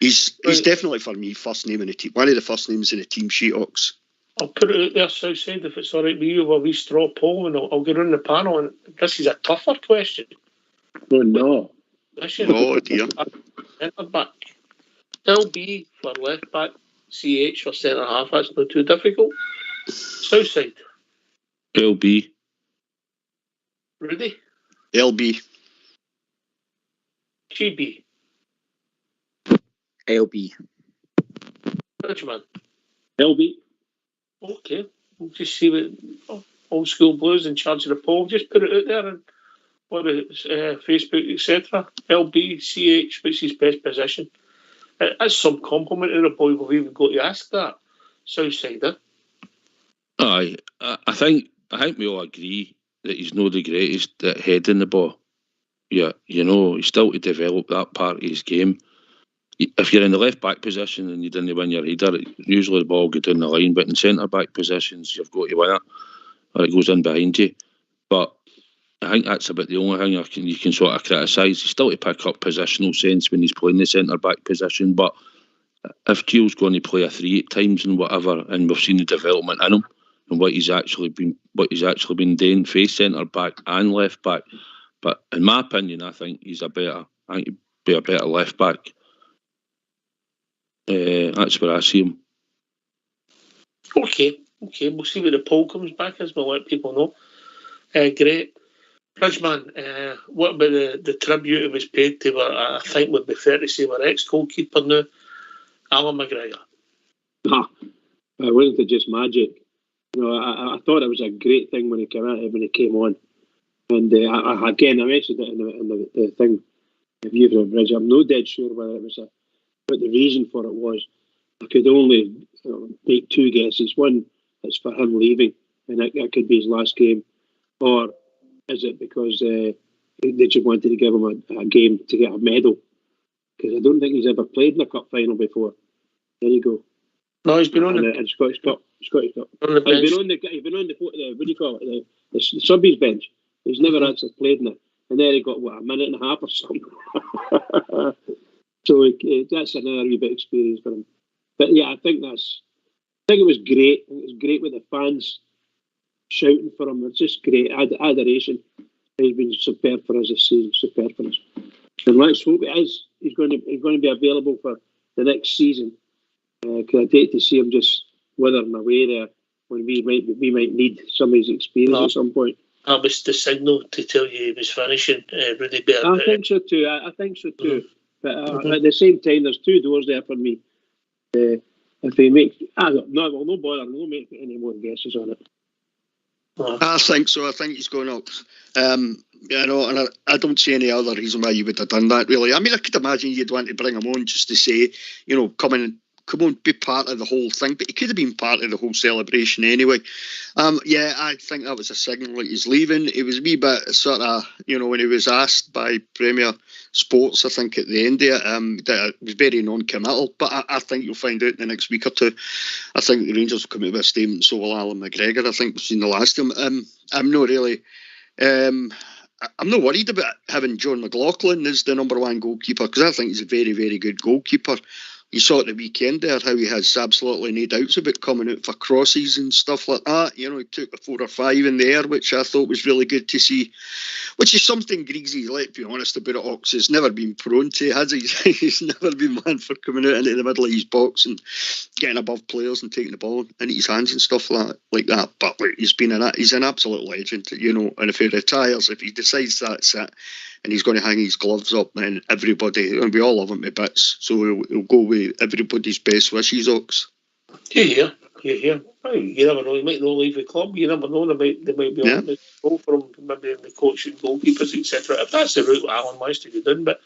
He's definitely for me first name in the team. One of the first names in the team sheet, Ox. I'll put it out there, Southside, if it's all right with you, with a wee straw poll, and I'll get on the panel. And this is a tougher question. Oh no! Oh dear. Centre back. LB for left back, CH for centre half. That's not too difficult. Southside. LB. Rudy. LB. GB. LB. Bridgman. LB. Okay. We'll just see what Old School Blues in charge of the poll. Just put it out there and on Facebook, etc. LB, CH, what's his best position? That's some compliment to the boy. We've even got to ask that. Southsider. Aye, I think we all agree that he's not the greatest at heading the ball. Yeah, he's still to develop that part of his game. If you're in the left back position and you didn't win your header, usually the ball will go down the line. But in centre back positions, you've got to win it, or it goes in behind you. But I think that's about the only thing you can sort of criticise. He's still to pick up positional sense when he's playing the centre back position. But if Gio's going to play a 3 at times and whatever, and we've seen the development in him and what he's actually been doing, face centre back and left back. But in my opinion, I think he'd be a better left back. That's where I see him. Okay. We'll see what the poll comes back as. We'll let people know. Great. Bridgman, what about the tribute he was paid to, I think would be fair to say, our ex-goalkeeper now, Alan McGregor? Wasn't it just magic? I thought it was a great thing when he came on. And I mentioned it in the thing, if you've read Bridge, I'm no dead sure whether it was what the reason for it was. I could only make two guesses. One, it's for him leaving, and that could be his last game. Or is it because they just wanted to give him a game to get a medal? Because I don't think he's ever played in a cup final before. There you go. No, he's been on the Scottish Cup. He's been on the what do you call it? The subbies bench. He's never actually played in it. And there he got a minute and a half or something. So that's another wee bit of experience for him. But yeah, I think it was great. It was great with the fans shouting for him. It's just great adoration. He's been superb for us this season, superb for us. And let's hope it is. He's going to be available for the next season. Because I'd hate to see him just withering away there when we might need some of his experience at some point. That was the signal to tell you he was finishing, Rudy Bear. I think so too. I think so too. But at the same time, there's two doors there for me. If he makes, no bother. We'll make any more guesses on it. I think so. I think he's going up. And I don't see any other reason why you would have done that, really. I mean, I could imagine you'd want to bring him on just to say, come on, be part of the whole thing. But he could have been part of the whole celebration anyway. I think that was a signal that he's leaving. It was a wee bit sort of, when he was asked by Premier Sports, I think at the end there, that it was very non-committal. But I think you'll find out in the next week or two. I think the Rangers will come out with a statement, so will Alan McGregor. I think we've seen the last of him. I'm not really... I'm not worried about having John McLaughlin as the number one goalkeeper, because I think he's a very, very good goalkeeper. You saw at the weekend there how he has absolutely no doubts about coming out for crosses and stuff like that. He took the 4 or 5 in the air, which I thought was really good to see. Which is something Greasy, let's be honest about it, Ox, has never been prone to, has he? He's never been one for coming out into the middle of his box and getting above players and taking the ball into his hands and stuff like that. But he's an absolute legend, and if he retires, if he decides that's it, and he's going to hang his gloves up, then everybody, and we all love him to bits, so he'll go with everybody's best wishes, Ox. Yeah. You never know, he might not leave the club, you never know, they might be on the go for him, maybe in the coaching, goalkeepers, etc. If that's the route Alan wants to go down, but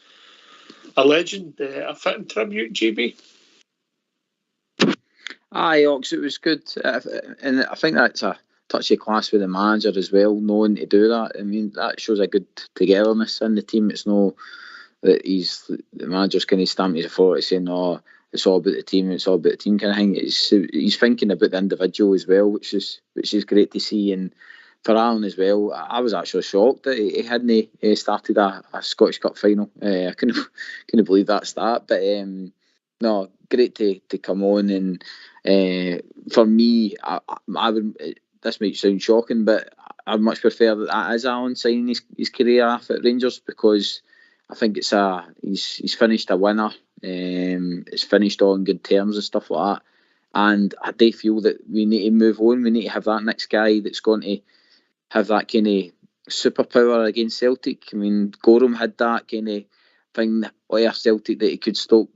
a legend, a fitting tribute, GB. Aye, Ox, it was good, and I think that's a touch of class with the manager as well, knowing to do that. I mean, that shows a good togetherness in the team. It's no that the manager's kind of stamped his authority saying, "No, it's all about the team. It's all about the team," kind of thing. He's thinking about the individual as well, which is great to see. And for Alan as well, I was actually shocked that he hadn't started a Scottish Cup final. I couldn't believe that start, but no, great to come on. And for me, I would. This might sound shocking, but I'd much prefer that is Alan signing his career off at Rangers, because I think it's he's finished a winner. It's finished on good terms and stuff like that. And I do feel that we need to move on. We need to have that next guy that's going to have that kind of superpower against Celtic. I mean, Gorham had that kind of thing at Celtic, that he could stop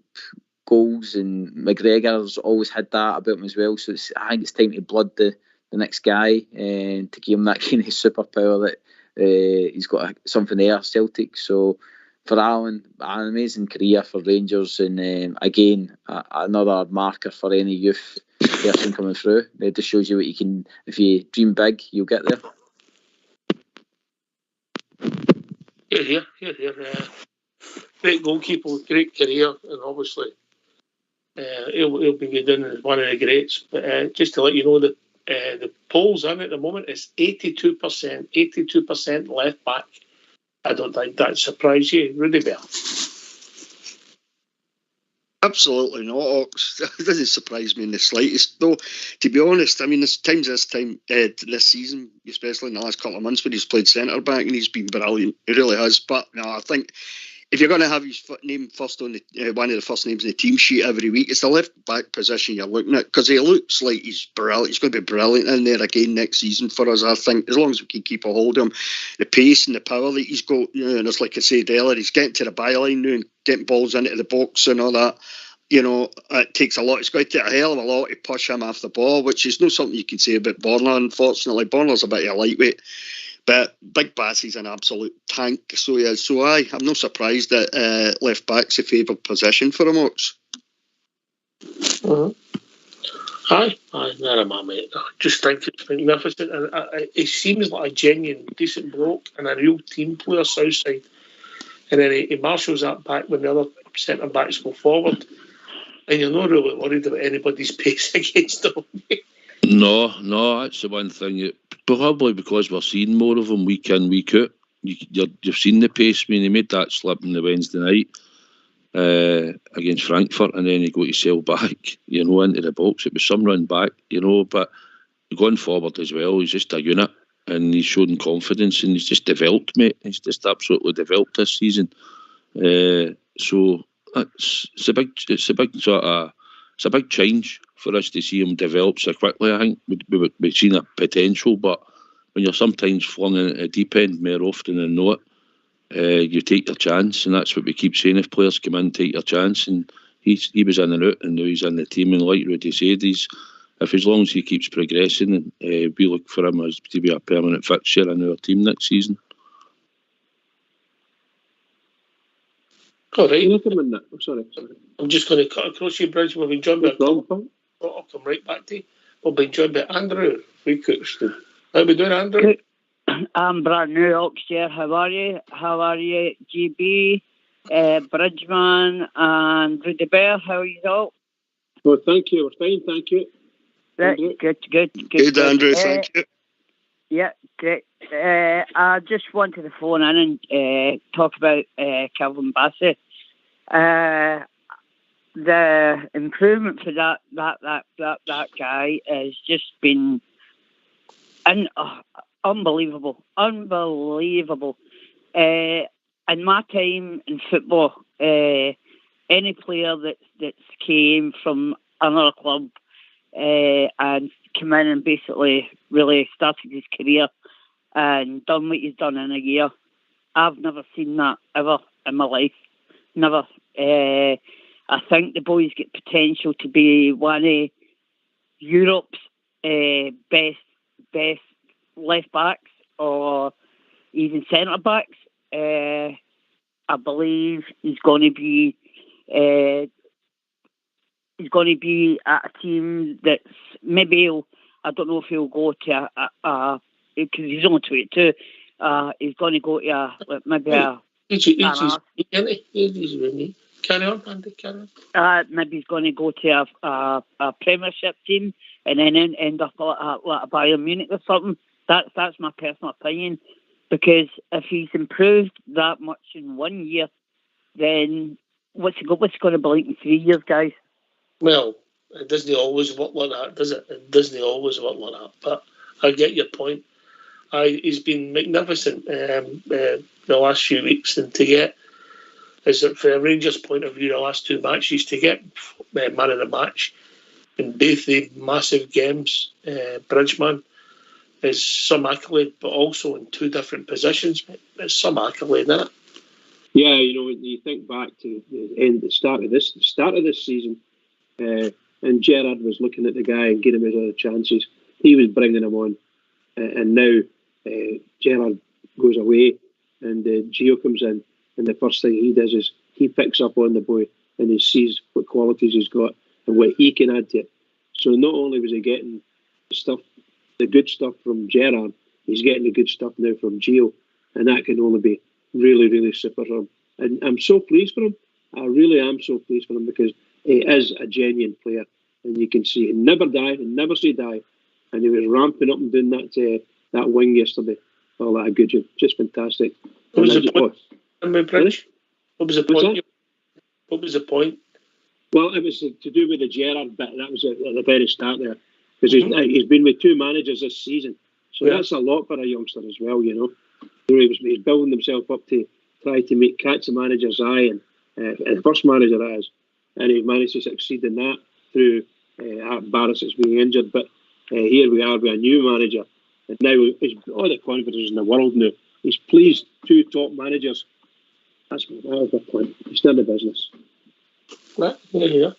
goals, and McGregor's always had that about him as well. So I think it's time to blood the next guy, and to give him that kind of superpower that he's got something there at Celtic. So for Alan, an amazing career for Rangers, and again another marker for any youth person coming through. It just shows you what you can, if you dream big, you'll get there. Here. Great goalkeeper, great career, and obviously he'll be good in as one of the greats. But just to let you know that the polls in at the moment is 82% left back. I don't think that surprised you, Rudy Bear. Absolutely not, Ox. It doesn't surprise me in the slightest. Though, to be honest, I mean, this season, especially in the last couple of months, when he's played centre back, and he's been brilliant. He really has. But no, I think if you're going to have his name first on the one of the first names in the team sheet every week, it's the left back position you're looking at, because he looks like he's brilliant. He's going to be brilliant in there again next season for us. I think as long as we can keep a hold of him, the pace and the power that he's got, and it's like I said earlier, he's getting to the byline now and getting balls into the box and all that. It takes a lot. It's going to take a hell of a lot to push him off the ball, which is not something you can say about Borna, unfortunately. Borna's a bit of a lightweight. But Big Bassey's an absolute tank, so he is. So I'm not surprised that left back's a favoured position for him, Ox. Aye, not a man, mate. I just think it's magnificent, and he seems like a genuine, decent bloke and a real team player, Southside. And then he marshals that back when the other centre backs go forward, and you're not really worried about anybody's pace against them. No, that's the one thing. Probably because we're seeing more of them week in, week out. You've seen the pace. I mean, he made that slip on the Wednesday night against Frankfurt, and then he go to sail back, into the box. It was some run back, but going forward as well, he's just a unit. and he's shown confidence, and he's just developed, mate. He's just absolutely developed this season. So it's a big change for us to see him develop so quickly. I think we've seen a potential, but when you're sometimes flung in at the deep end more often than not, you take your chance, and that's what we keep saying. If players come in, take your chance, and he was in and out, and now he's in the team. And like Rudy said, as long as he keeps progressing, we look for him as to be a permanent fixture in our team next season. All right. Sorry. I'm just going to cut across your bridge. We've been joined by I'll come right back to you. We've been joined by Andrew Freakootson. How we doing, Andrew? I'm brand new Oxshire. How are you? How are you, GB, Bridgeman, and Rudy Bear? How are you all? Well, thank you. We're fine, thank you. Right, good. Good, Andrew, thank you. Yeah, great. I just wanted to phone in and talk about Calvin Bassey. The improvement for that guy has just been unbelievable. In my time in football, any player that's came from another club and come in and basically really started his career and done what he's done in a year, I've never seen that ever in my life. Never. I think the boy's got potential to be one of Europe's best left backs or even centre backs. I believe he's going to be at a team that's maybe I don't know if he'll go to because he's only 22. He's going to go to maybe a. Carry on, Andy. Carry on. Maybe he's going to go to a Premiership team and then end up like a Bayern Munich or something. That's my personal opinion. Because if he's improved that much in 1 year, then what's he going to be like in 3 years, guys? Well, it doesn't always work like that, does it? It doesn't always work like that. But I get your point. He's been magnificent the last few weeks, and to get, is that for a Rangers point of view, the last two matches, to get man of the match in both the massive games, Bridgeman, is some accolade, but also in two different positions. It's some accolade, isn't it? Yeah, when you think back to the start of this season, and Gerrard was looking at the guy and giving him his other chances. He was bringing him on, and now Gerrard goes away, and Gio comes in, and the first thing he does is he picks up on the boy and he sees what qualities he's got and what he can add to it. So not only was he getting the good stuff from Gerrard, he's getting the good stuff now from Gio, and that can only be really, really super for him. And I'm so pleased for him. I really am so pleased for him because he is a genuine player, and you can see he never say die, and he was ramping up and doing that wing yesterday. All that good job, just fantastic. What was the point? What was the point? What was the point? Well, it was to do with the Gerrard bit. That was at the very start there. Because he's been with two managers this season. So that's a lot for a youngster as well, He's building himself up to try to catch the manager's eye, and the first manager that is. And he's managed to succeed in that through Barisic being injured. But here we are with a new manager. And now he's all the confidence in the world now. He's pleased two top managers. That's my point. He's done the business. Right, yeah.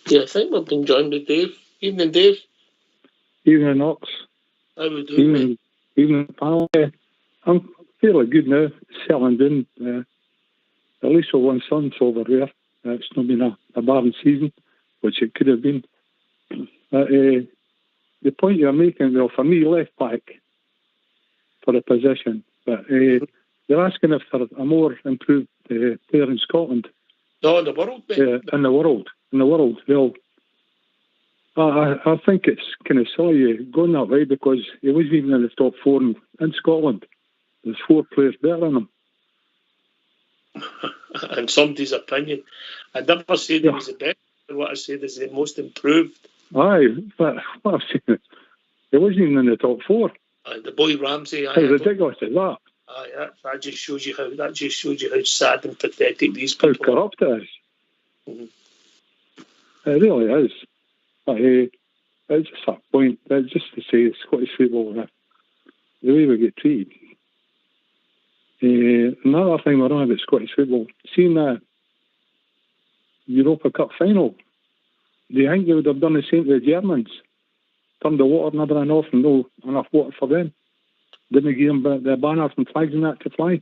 I think we've been joined by Dave. Evening, Dave. Evening, Ox. How we doing, Evening, pal. I'm fairly good now, settling in. At least for one son's over there. It's not been a barren season, which it could have been. The point you're making, well, for me, left back for the position, but they're asking if there's a more improved player in Scotland. No, in the world, mate. In the world. Well, I think it's kind of silly going that way because he wasn't even in the top four in Scotland. There's four players better than him. And somebody's opinion. I never said he was the best. What I said is the most improved. Aye, but what I've seen, he wasn't even in the top four. The boy Ramsey. How ridiculous is that? That just shows you how sad and pathetic these How people are. corrupt it is. Mm-hmm. It really is. But it's just that point. It's just to say Scottish football, the way we get treated. Another thing we're on about Scottish football, seeing the Europa Cup final, do you think they would have done the same to the Germans? Turned the water and everything off and no enough water for them? Didn't give them the banners and flags and that to fly?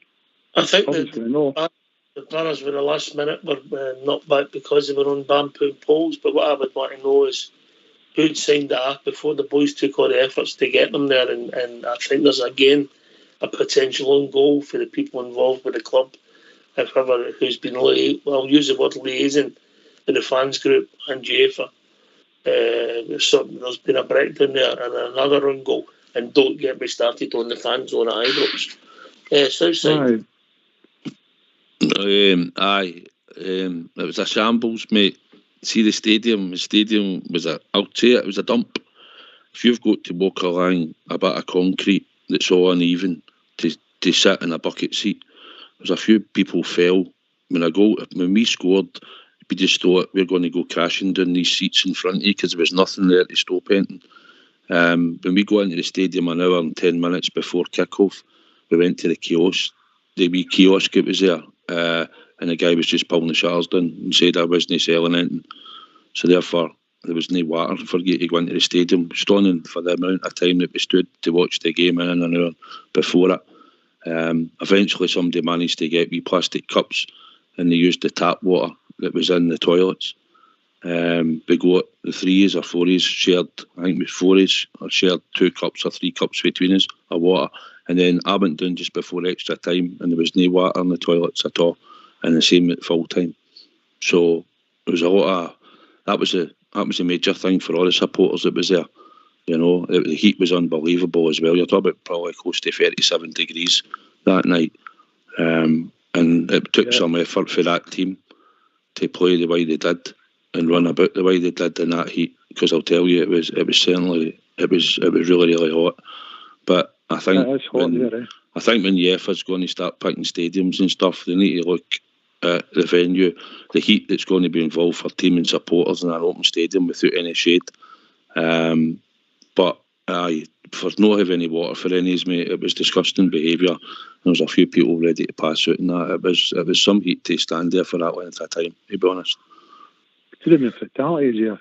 I think the banners were the last minute were not back because they were on bamboo poles. But what I would want to know is who'd signed that before the boys took all the efforts to get them there. And I think there's again a potential own goal for the people involved with the club. If ever who's been I'll use the word liaising with the fans group and UEFA. There's been a breakdown there and another own goal. And don't get me started on the fans on Ibrox. Southside. It was a shambles, mate. See the stadium was I'll say it was a dump. If you've got to walk along a bit of concrete that's all uneven to sit in a bucket seat, there's a few people fell. When we scored, we just thought we're going to go crashing down these seats in front of you because there was nothing there to stop anything. When we got into the stadium an hour and 10 minutes before kick-off, we went to the kiosk, the wee kiosk that was there, and the guy was just pulling the shutters down and said I wasn't selling anything. So therefore, there was no water for you to go into the stadium. Stunning for the amount of time that we stood to watch the game in an hour before it. Eventually, somebody managed to get wee plastic cups and they used the tap water that was in the toilets. We got the 3s or 4s shared, I think it was 4s, or shared 2 cups or 3 cups between us of water. And then I went down just before extra time and there was no water in the toilets at all, and the same at full time. So there was a lot of, that was a major thing for all the supporters that was there. The heat was unbelievable as well. You're talking about probably close to 37 degrees that night. And it took some effort for that team to play the way they did and run about the way they did in that heat, because I'll tell you, it was really, really hot. But I think when UEFA's going to start picking stadiums and stuff, they need to look at the venue, the heat that's going to be involved for team and supporters in an open stadium without any shade. But for not having any water for any, mate, it was disgusting behaviour. There was a few people ready to pass out and that. It was some heat to stand there for that length of time, to be honest. Could have been fatalities here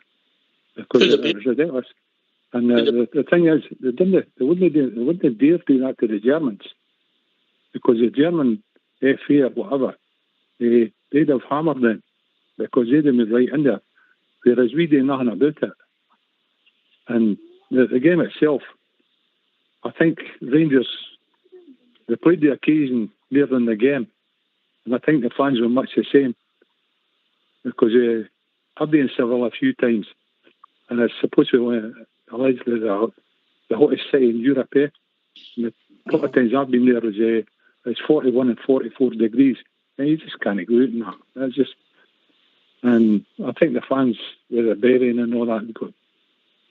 because it was ridiculous. And the thing is, they wouldn't dare do that to the Germans, because the German FA or whatever, they'd have hammered them because they'd have been right in there, whereas we did nothing about it. And the game itself, I think Rangers, they played the occasion more than the game, and I think the fans were much the same, because I've been in Seville a few times, and it's supposed to be allegedly the hottest city in Europe. And a couple of times I've been there, it's 41 and 44 degrees, and you just can't go out in that. That's just, and I think the fans with the burying and all that got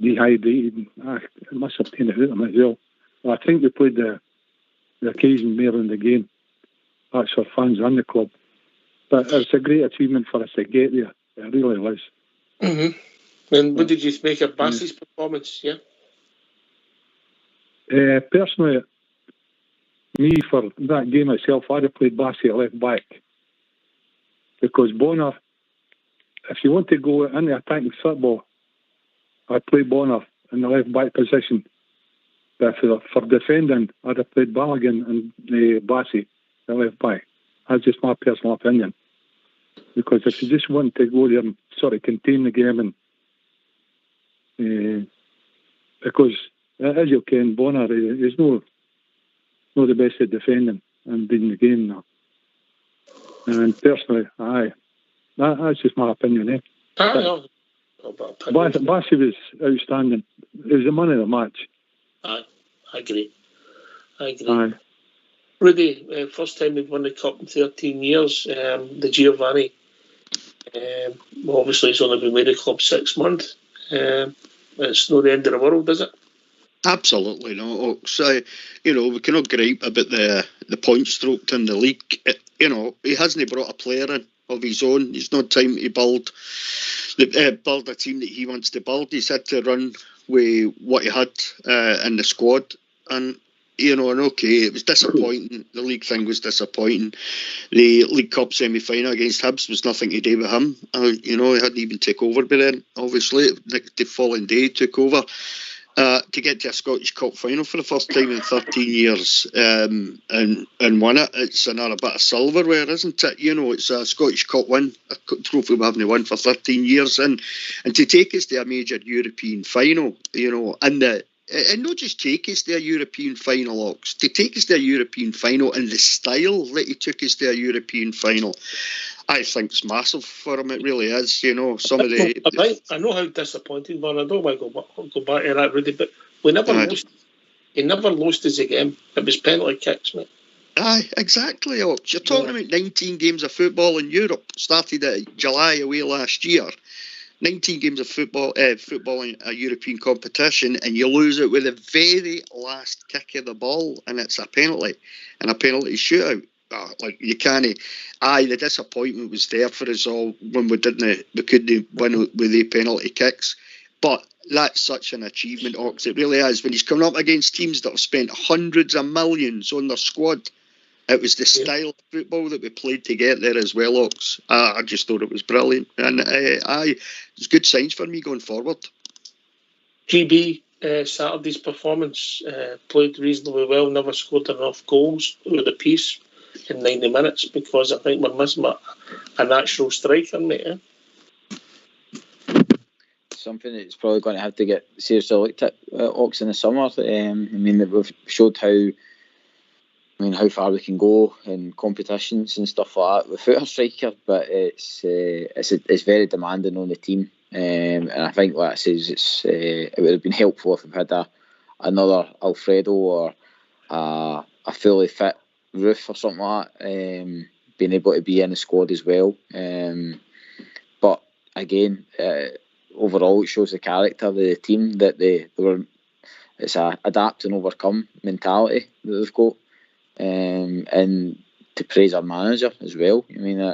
dehydrated. It must have taken it out of them as well. But I think they played the occasion more than the game. That's for fans and the club. But it's a great achievement for us to get there. It really was. Mm-hmm. And what did you make of Bassey's performance? Yeah. Personally, me, for that game itself, I'd have played Bassey at left back, because Bonner, if you want to go into attacking football, I'd play Bonner in the left back position. But for defending, I'd have played Balogun and Bassey at left back. That's just my personal opinion. Because if you just want to go there and sort of contain the game, and because as you can, Bonner is not the best at defending and being the game now. And personally, that's just my opinion. Bassey was outstanding. It was the man of the match. I agree. Rudy, first time we've won the Cup in 13 years. The Giovanni, obviously, it's only been with the club 6 months. It's not the end of the world, is it? Absolutely not, Ox. We cannot gripe about the point stroked in the league. He hasn't brought a player in of his own. He's not time to build a team that he wants to build. He's had to run with what he had in the squad. And, it was disappointing. The league thing was disappointing. The League Cup semi-final against Hibs was nothing to do with him. He hadn't even taken over by then, obviously. The following day he took over. To get to a Scottish Cup final for the first time in 13 years and win it, it's another bit of silverware, isn't it? It's a Scottish Cup win, a trophy we haven't won for 13 years, and to take us to a major European final, and not just take us to a European final, Ox, to take us to a European final in the style that he took us to a European final, I think it's massive for him. It really is. Some of the. I know how disappointing, man. I don't want to go back to that, really, but we never lost. He never lost his game. It was penalty kicks, mate. Aye, exactly, Ox. You're talking about 19 games of football in Europe. Started at July away last year. 19 games of football in a European competition, and you lose it with the very last kick of the ball, and it's a penalty, and a penalty shootout. You can't. The disappointment was there for us all when we couldn't win with the penalty kicks. But that's such an achievement, Ox. It really is. When he's coming up against teams that have spent hundreds of millions on their squad, it was the style of football that we played to get there as well, Ox. I just thought it was brilliant, and it's good signs for me going forward. GB Saturday's performance played reasonably well. Never scored enough goals with the piece in 90 minutes because I think we're missing a natural striker, mate. Something that's probably going to have to get seriously looked at Ox in the summer. We've showed how far we can go in competitions and stuff like that without a striker, but it's very demanding on the team, and I think like I says, it would have been helpful if we had another Alfredo or a fully fit Roof or something like that, being able to be in the squad as well. But again, overall it shows the character of the team that it's a adapt and overcome mentality that they've got, and to praise our manager as well.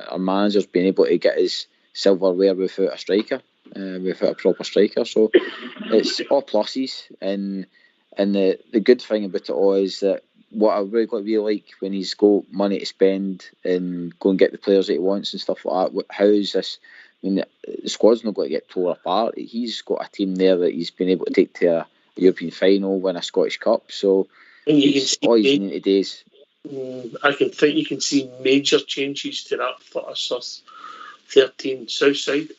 Our manager's been able to get his silverware without a striker, without a proper striker, so it's all pluses, and the good thing about it all is that what I really got to be like when he's got money to spend and go and get the players that he wants and stuff like that. How is this? The squad's not going to get torn apart. He's got a team there that he's been able to take to a European final, win a Scottish Cup. So all he's needed to do is. I can think you can see major changes to that for us 13 south side.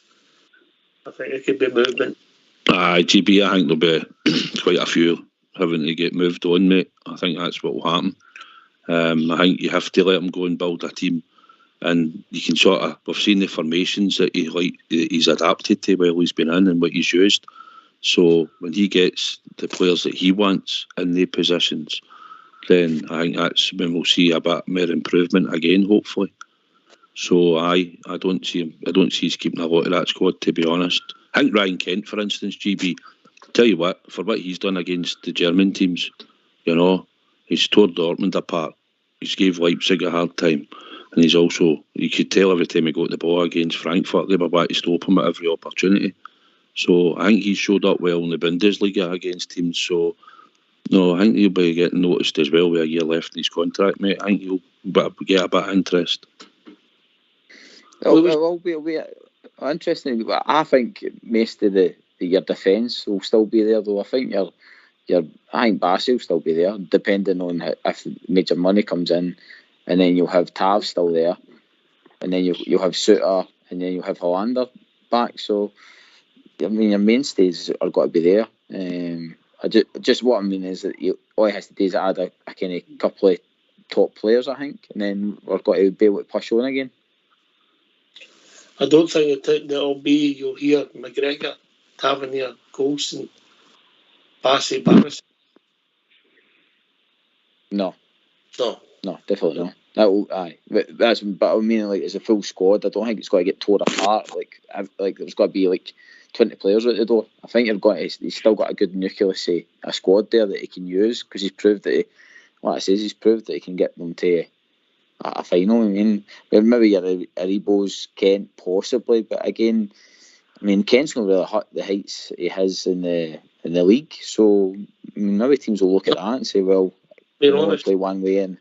I think it could be movement. GB, I think there'll be quite a few having to get moved on, mate. I think that's what will happen. I think you have to let him go and build a team, and you can we've seen the formations that he's adapted to while he's been in and what he's used. So when he gets the players that he wants in the positions, then I think that's when we'll see a bit more improvement again, hopefully. So I don't see he's keeping a lot of that squad, to be honest. I think Ryan Kent, for instance, GB, tell you what, for what he's done against the German teams, he's tore Dortmund apart. He's gave Leipzig a hard time, and he's also, you could tell every time he got the ball against Frankfurt, they were back to stop him at every opportunity. So I think he showed up well in the Bundesliga against teams. So no, I think he'll be getting noticed as well with a year left in his contract, mate. I think he'll get a bit of interest. It'll be interesting, but I think most of your defence will still be there, though. I think I think Bassey will still be there, depending on if major money comes in, and then you'll have Tav still there, and then you'll have Suter, and then you'll have Hollander back. So your mainstays are got to be there. Just what I mean is that all he has to do is add a kind of couple of top players, I think, and then we're going to be able to push on again. I don't think that'll be, you'll hear McGregor, Tavernier, Golson, Bassey, Barnes. No, definitely not. But I mean, like, as a full squad, I don't think it's got to get torn apart. Like there's got to be like 20 players out the door. I think he's still got a good nucleus, a squad there that he can use, because he's proved that he's proved that he can get them to a final. I mean, maybe your Arebos, Kent, possibly, but again, I mean, Kent's not really hit the heights he has in the league, so I mean, maybe teams will look at that and say, well, being honest, play one way in.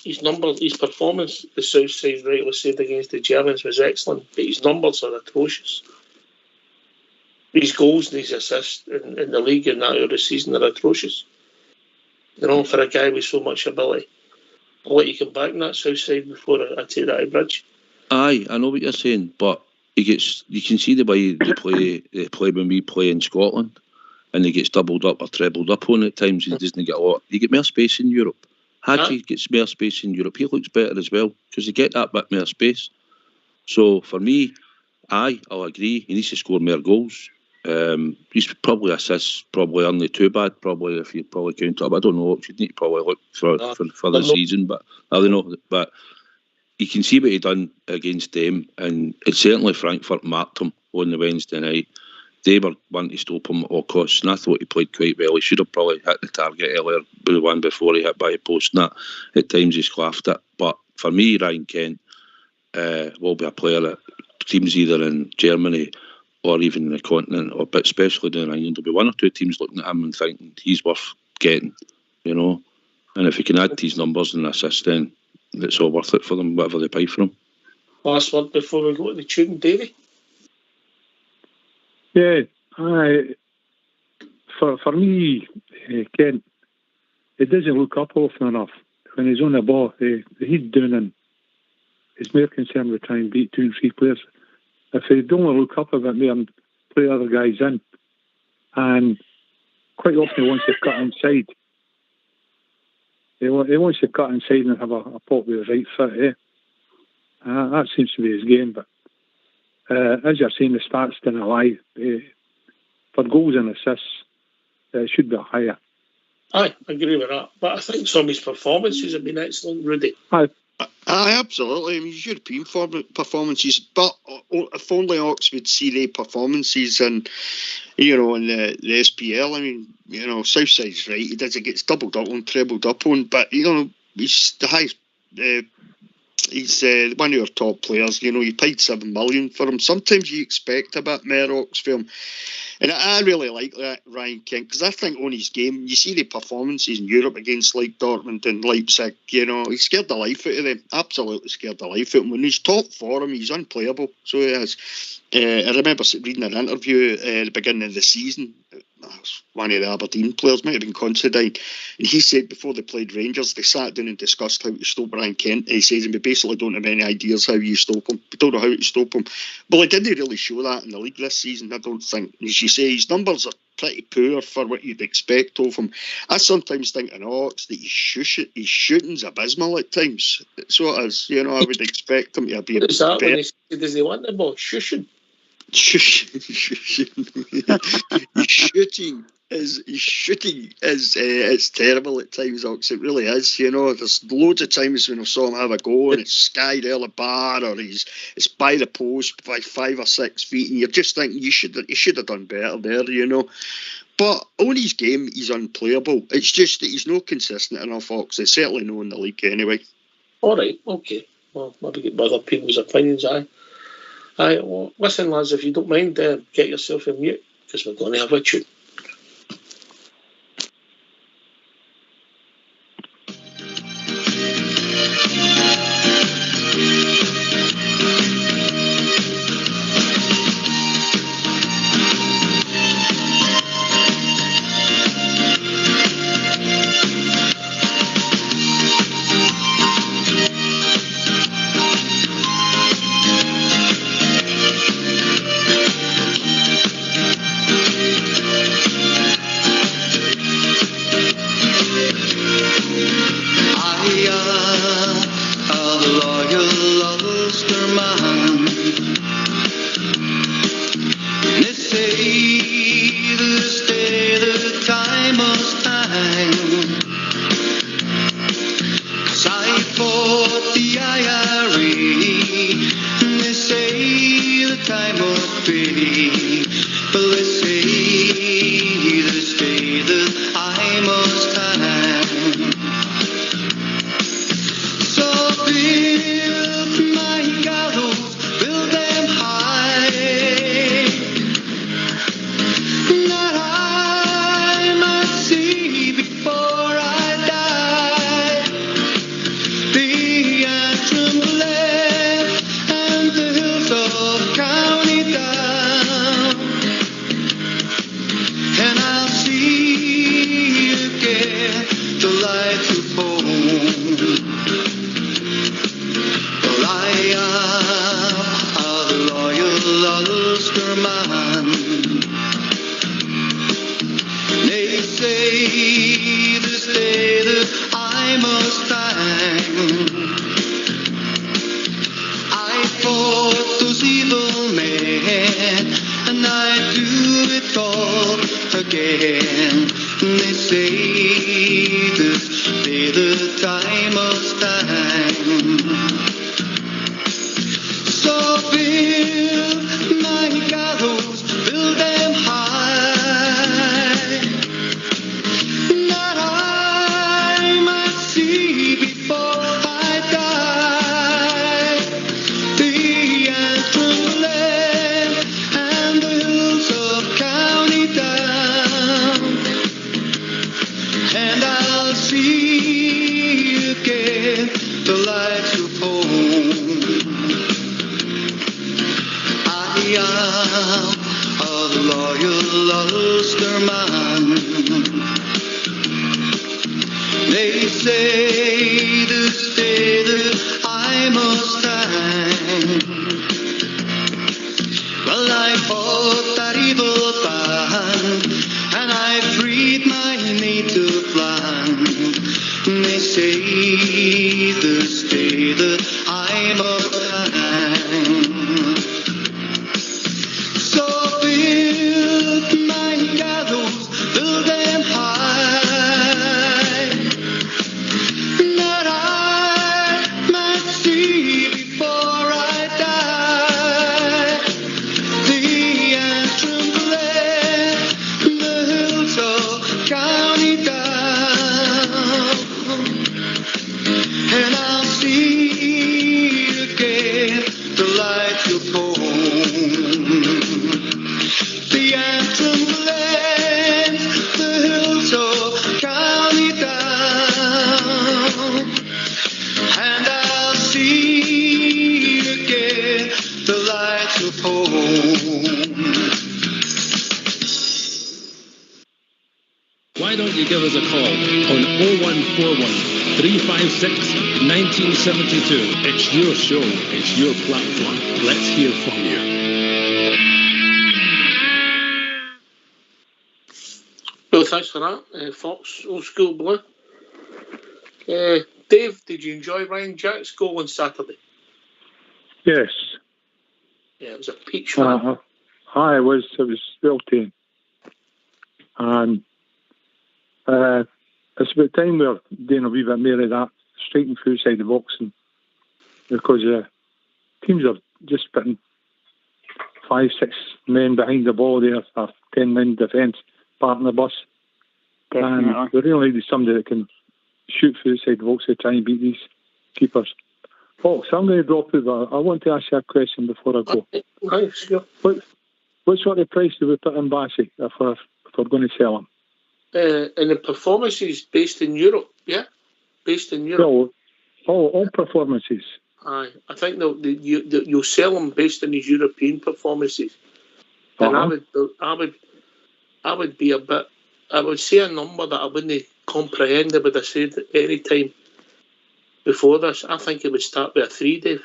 His numbers, his performance, the South Side rightly said against the Germans, was excellent, but his numbers are atrocious. His goals and his assists in the league in that early season are atrocious. For a guy with so much ability. I'll let you come back in that South Side before I take that bridge. Aye, I know what you're saying, but you can see the way they play when we play in Scotland, and he gets doubled up or trebled up on at times. He doesn't get a lot. You get more space in Europe. Hadji gets more space in Europe. He looks better as well because you get that bit more space. So for me, I'll agree. He needs to score more goals. He's probably assists, probably only too bad. Probably if you probably count up, I don't know. You need to probably look for the season, but I don't know. But you can see what he done against them, and it's certainly Frankfurt marked him on the Wednesday night. They were wanting to stop him at all costs, and I thought he played quite well. He should have probably hit the target earlier, the one before he hit by a post, and that at times he's claffed it. But for me, Ryan Kent will be a player that teams either in Germany or even in the continent, but especially down in England, there'll be one or two teams looking at him and thinking he's worth getting, And if he can add these numbers and assists, then it's all worth it for them, whatever they pay for him. Last word before we go to the tune, Davey. Yeah, for me, Kent, he doesn't look up often enough. When he's on the ball, he's doing and he's more concerned with trying to beat 2 and 3 players. If he don't look up a bit more and play other guys in, and quite often he wants to cut inside. He wants to cut inside and have a pop with his right foot. That seems to be his game, but as you're saying, the stats don't lie. For goals and assists, it should be higher. Aye, I agree with that. But I think some of his performances have been excellent, Rudy. Aye, absolutely. I mean, his European performances, but if only Ox would see the performances and in the SPL. I mean, Southside's right. He gets doubled up on, trebled up on, but he's the highest. He's one of your top players. You paid $7 million for him. Sometimes you expect a bit more Ox for him. And I really like that, Ryan Kent, because I think on his game, you see the performances in Europe against like Dortmund and Leipzig, he scared the life out of them. Absolutely scared the life out of him. When he's top form, he's unplayable. So he is. I remember reading an interview at the beginning of the season. One of the Aberdeen players, might have been Considine, and he said before they played Rangers, they sat down and discussed how to stop Ryan Kent. And he says, and we basically don't have any ideas how you stop him. We don't know how to stop him. Well, he didn't really show that in the league this season, I don't think. And as you say, his numbers are pretty poor for what you'd expect of him. I sometimes think in Ox that his shooting's abysmal at times. So it is, I would expect him to be a bit better. Does he want the ball? Shushing. His shooting is it's terrible at times, Ox. It really is. There's loads of times when I saw him have a go and it's skied out the bar, or it's by the post by 5 or 6 feet, and you're just thinking he should have done better there. But on his game, he's unplayable. It's just that he's not consistent enough, Ox. It's certainly not in the league anyway. All right, okay. Well, maybe get other people's opinions. Well, listen, lads, if you don't mind, get yourself in mute, because we're going to have a tune. They say the time must be Well, they say this day that I must hang. So build my gallows, build them high, that I might see before I die the Antrim land and the hills of County Down, and I'll see again the lights of home. Well, I am a loyal Ulster man. They say this day that I must hang. I fought those evil men, and I do it all again. They say this day that I must hang. So build my gallows, build them high, that I might see before I die the Antrim land and the hills of County Down, and I'll see again the lights of home. I am a loyal Ulster man. They say this day that I must hang. Well, I fought that evil band, and I freed my native land. They say this day that I must hang. So build my gallows, build them high, that I might see before I die the Antrim land, the hills of County Down, and I'll see again the lights of home. The Antrim lands, the hills of County Down, and I'll see again the lights of home. Why don't you give us a call on 0141 356 1972. It's your show, it's your platform. Let's hear from you. Well, thanks for that, Fox, Old School Blue. Dave, did you enjoy Ryan Jack's goal on Saturday? Yes. Yeah, it was a peach one. It was well taken. And it's about time we're doing a wee bit more of that, striking through side the boxing, because teams are just putting 5-6 men behind the ball there, a 10-man defence, parking the bus. Definitely. And we really need somebody that can shoot through the side the box to try and beat these keepers. Fox, I'm going to drop it, but I want to ask you a question before I go. Right, sure. What sort of price do we put on Bassey if we're going to sell him? And the performances based in Europe, yeah? Based in Europe. Well, all performances. Aye, I think you'll sell them based on his European performances. And I would be a bit, I would say a number that I wouldn't comprehend. I would have said at any time before this. I think it would start with a 3, Dave.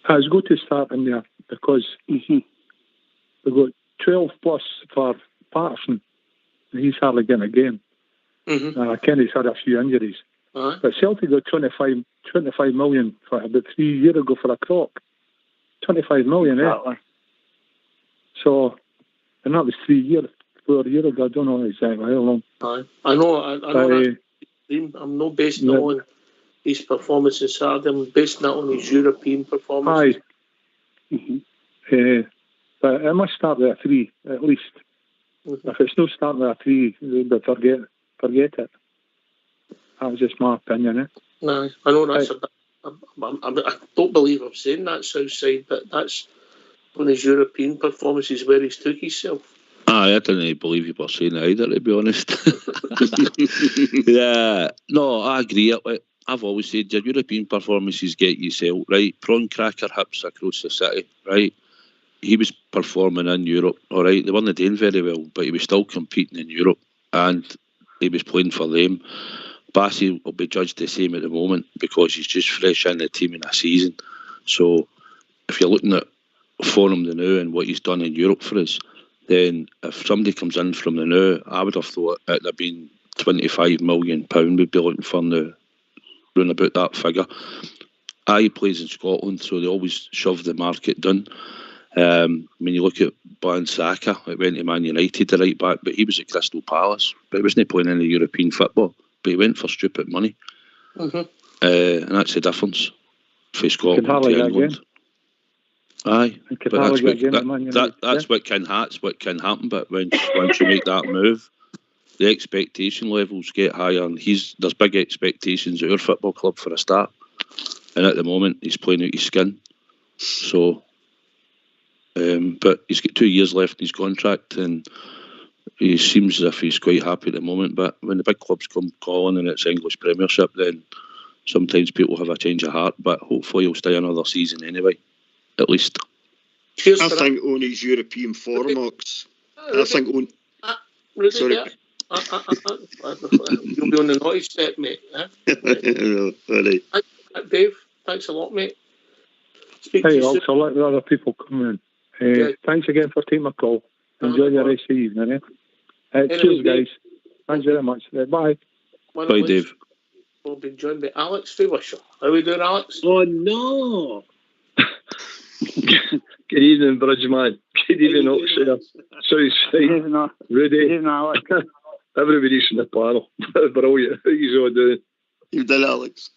It's good to start in there because we've got 12 plus for Patterson. He's hardly getting a game. Kenny's had a few injuries. But Celtic got 25 million for about 3 years ago for a crock. 25 million, exactly. So, and that was 4 years ago. I don't know exactly how long. I know that. I'm not basing it on his performance in Saturday. I'm basing it on his European performance. But But it must start with a 3 at least. Mm-hmm. If it's not starting with a 3, they'd forget it. That was just my opinion. Eh? No, I know that's I don't believe I'm saying that, Southside, but that's one of his European performances where he's took himself. I didn't believe you were saying that either, to be honest. Yeah, no, I agree. I've always said your European performances get yourself right. Prawn cracker hips across the city, right? He was performing in Europe, all right. They weren't doing very well, but he was still competing in Europe, and he was playing for them. Bassey will be judged the same at the moment because he's just fresh in the team in a season. So if you're looking at for him the now and what he's done in Europe for us, then if somebody comes in from the now, I would have thought it'd have been £25 million we'd be looking for now, round about that figure. He plays in Scotland, so they always shove the market down. When you look at Saka, it went to Man United, the right back, but he was at Crystal Palace, but he wasn't playing any European football, but he went for stupid money. Mm-hmm. And that's the difference for Scotland to England. Aye, but that's what can happen. But once you make that move, the expectation levels get higher, and there's big expectations at our football club for a start. And at the moment, he's playing out his skin. So, but he's got 2 years left in his contract, and he seems as if he's quite happy at the moment. But when the big clubs come calling and it's English Premiership, then sometimes people have a change of heart. But hopefully, he'll stay another season anyway. At least. I think on his European form, Ox. I think on. Sorry. You'll be on the naughty step, mate. No, all right. Dave, thanks a lot, mate. Hey, Ox, I'll let the other people come in. Thanks again for taking my call. Enjoy the rest of the evening. Cheers, guys. Thanks very much. Bye. Bye, Dave. We'll be joined by Alex Fawisher. How are we doing, Alex? Oh, no. Good evening, Bridgeman. Good evening, Oxford. Southside. Rudy. Good evening, Alex. Everybody's in the panel. Brilliant. How you all doing? You did, Alex.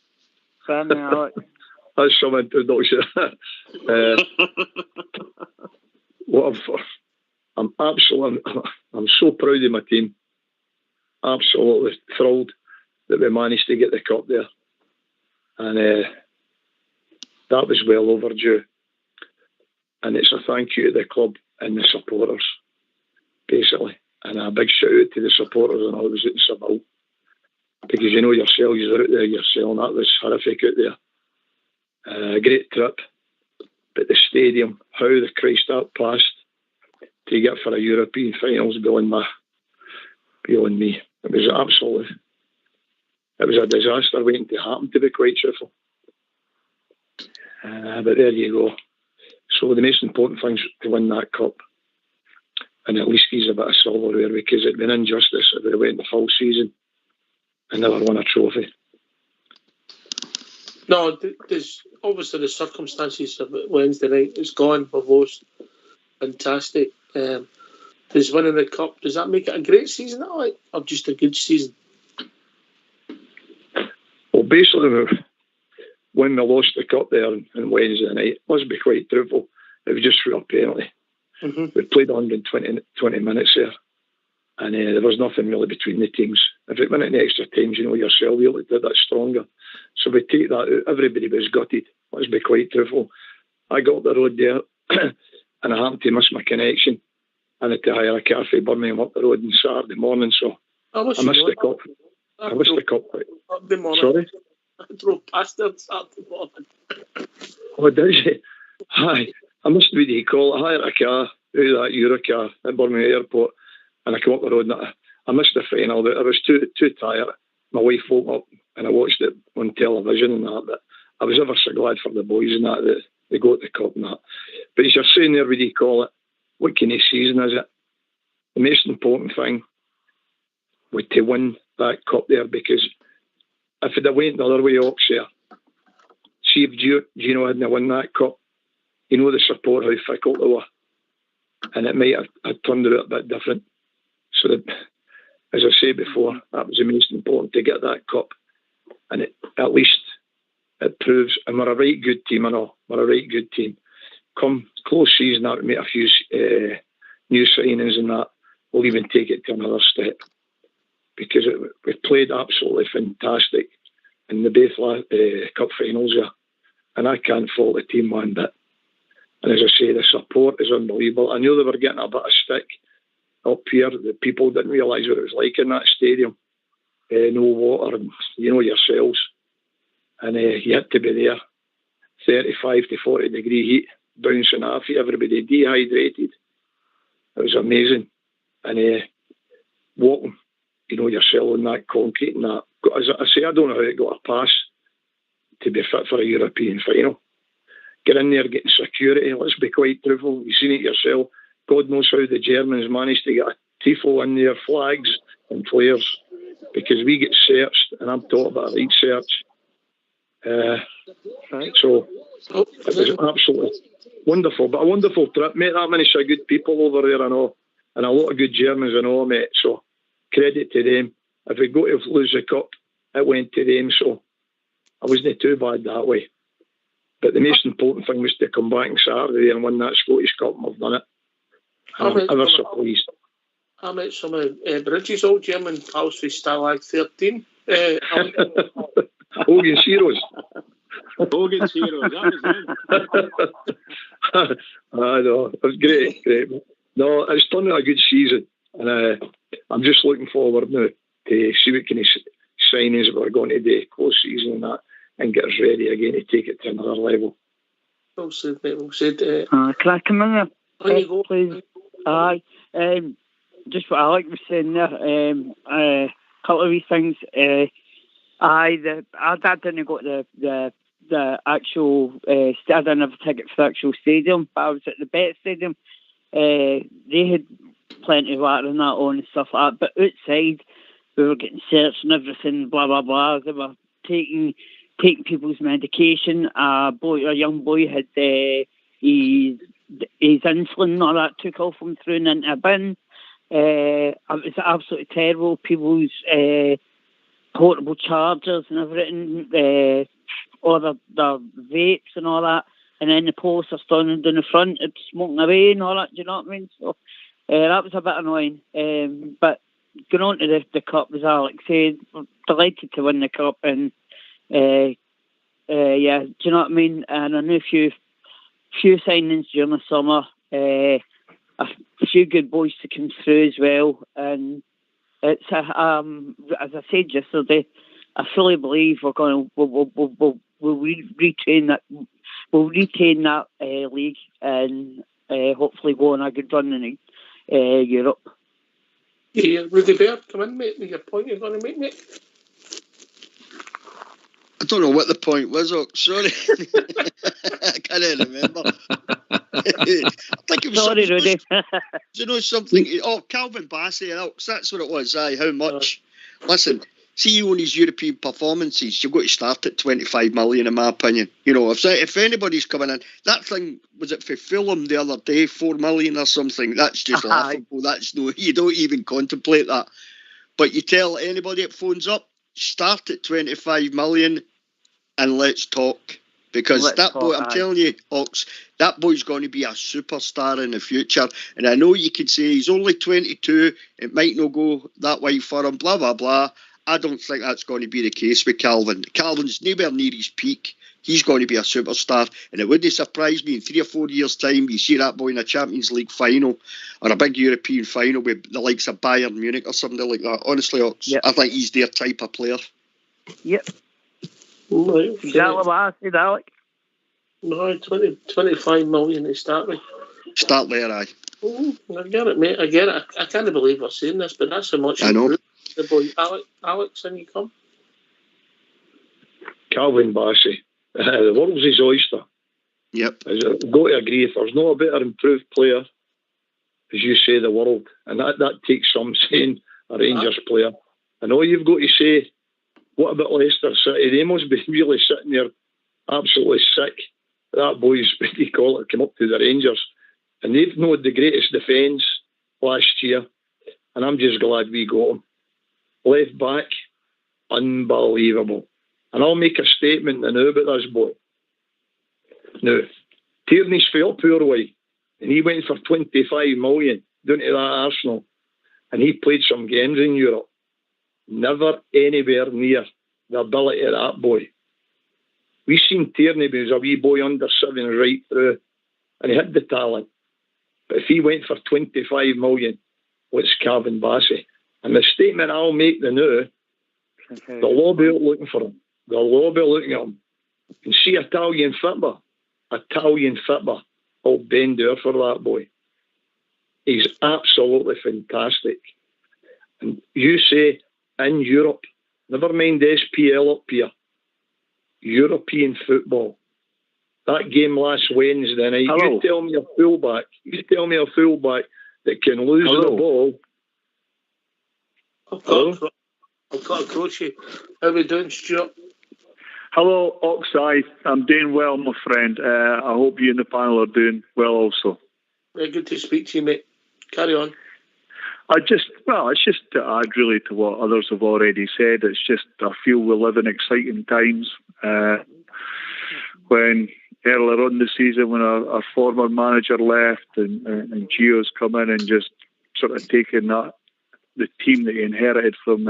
Family, Alex. That's some introduction. I'm so proud of my team. Absolutely thrilled that we managed to get the cup there. And that was well overdue. And it's a thank you to the club and the supporters, basically. And a big shout out to the supporters and all that was at Seville. Because you know yourself, you're out there, you're selling. That was horrific out there. A great trip. But the stadium, how the Christ that passed to get for a European finals beyond me. It was a disaster waiting to happen, to be quite truthful. But there you go. So the most important thing is to win that cup and at least use a bit of silverware, because it'd been injustice if we went the full season and never won a trophy. No, there's obviously the circumstances of Wednesday night. It's gone, we've lost. Fantastic. Does winning the cup, does that make it a great season, or just a good season? Well, basically, when we lost the cup there on Wednesday night, let's be quite truthful, it was just for a penalty. Mm-hmm. We played 120 minutes there, and there was nothing really between the teams. If it went into extra times, you know yourself, we looked at that stronger. So we take that out. Everybody was gutted. Let's be quite truthful. I got up the road there, and I happened to miss my connection. I had to hire a car for Birmingham up the road on Saturday morning, so I missed the cup. I missed the cup. Sorry? I drove past there Saturday morning. Oh, did you? Hi. I missed what you call it. I hired a car, out of that Eurocar at Birmingham Airport, and I came up the road and I missed the final. I was too tired. My wife woke up and I watched it on television and that, but I was ever so glad for the boys and that they got the cup and that. But as you're saying there, what do you call it? What kind of season is it? The most important thing was to win that cup there, because if it had went the other way, Oxford, see if Gino hadn't won that cup, you know the support, how fickle they were. And it might have turned out a bit different. So that, as I said before, that was the most important, to get that cup. And at least it proves, and we're a right good team, I know, we're a right good team. come close season, that would make a few new signings and that. We'll even take it to another step, because we've played absolutely fantastic in the both cup finals, and I can't fault the team one bit. And as I say, the support is unbelievable. I knew they were getting a bit of stick up here. The people didn't realise what it was like in that stadium. No water, and yourselves. And you had to be there. 35 to 40 degree heat, bouncing off you, everybody dehydrated. It was amazing. And walking, yourself on that concrete and that. As I say, I don't know how it got a pass to be fit for a European final. Get in there, getting security, let's be quite truthful. You've seen it yourself. God knows how the Germans managed to get a tifo in their flags and flares, because we get searched, and I'm talking about a right search. So it was absolutely wonderful, but a wonderful trip. Met that many good people over there, I know, and a lot of good Germans I know I met, so credit to them. If we go to lose the cup, it went to them, so I wasn't too bad that way. But the most important thing was to come back on Saturday and win that Scottish Cup, and we've done it. And I'm ever so pleased. I met some of Bridges' old German pals for Stalag 13. Hogan's Heroes. Hogan's Heroes, that was them. I know, it was great. No, it's turned out a good season, and I'm just looking forward now to see what kind of signings we're going to do close season and that, and get us ready again to take it to another level. Well said, mate, well said. Can I come in there? On you go. Please. Aye. Just what Alec was saying there. A couple of wee things. I didn't go to the actual. I didn't have a ticket for the actual stadium, but I was at the Bet Stadium. They had plenty of water and that on and stuff like that. But outside, we were getting searched and everything. Blah blah blah. They were taking people's medication. A young boy had his insulin and all that took off him, thrown into a bin. It was absolutely terrible. People's portable chargers and everything, all the vapes and all that, and then the posts are standing in the front, it's smoking away and all that. Do you know what I mean? So that was a bit annoying. But going on to the cup, as Alex said, we're delighted to win the cup, and do you know what I mean? And I knew a few signings during the summer. A few good boys to come through as well, and it's as I said yesterday, I fully believe we'll retain that league, and hopefully go on a good run in Europe. Yeah, Rudy Baird, come in, mate, with your point you're going to make, mate. I don't know what the point was, sorry. I can't remember. I think it was sorry, Rudy. Do you know something? Oh, Calvin Bassey, that's what it was. Aye, how much? Listen, see you on his European performances, you've got to start at 25 million, in my opinion. If anybody's coming in, that thing, was it for Fulham the other day, 4 million or something? That's just laughable. That's no, you don't even contemplate that. But you tell anybody that phones up, start at 25 million and let's talk. Because boy, I'm telling you, Ox, that boy's going to be a superstar in the future. And I know you could say he's only 22, it might not go that way for him, blah, blah, blah. I don't think that's going to be the case with Calvin. Calvin's nowhere near his peak. He's going to be a superstar. And it wouldn't surprise me in 3 or 4 years' time, you see that boy in a Champions League final or a big European final with the likes of Bayern Munich or something like that. Honestly, Ox, I think he's their type of player. Yep. Right, is that what I said, Alec? No, 25 million to start with. Start there, aye. I get it, mate. I get it. I can't believe we're saying this, but that's how much I know. The boy, Alex, in you come. Calvin Bassey. The world's his oyster. Yep. I've got to agree, if there's no a better improved player, as you say, the world, and that takes some saying, a Rangers player. And all you've got to say, what about Leicester City? They must be really sitting there absolutely sick. That boy's, what do you call it, come up to the Rangers. And they've not the greatest defence last year. And I'm just glad we got him. Left back, unbelievable. And I'll make a statement now about this boy. Now, Tierney's felt poor way, and he went for 25 million down to that Arsenal, and he played some games in Europe. Never anywhere near the ability of that boy. We seen Tierney when he was a wee boy under 7 right through, and he had the talent. But if he went for 25 million, what's Calvin Bassey? And the statement I'll make the now, they'll all be out looking for him. They'll all be looking at him. And see Italian football will bend there for that boy. He's absolutely fantastic. And you say in Europe, never mind SPL up here, European football. That game last Wednesday night, Hello. you tell me a fullback that can lose the ball. I've got a crochet. How are we doing, Stuart? Hello, Oxide. I'm doing well, my friend. I hope you and the panel are doing well also. Very good to speak to you, mate. Carry on. It's just to add really to what others have already said. It's just, I feel we live in exciting times. When earlier on the season, when our former manager left and Gio's come in and just sort of taken the team that he inherited from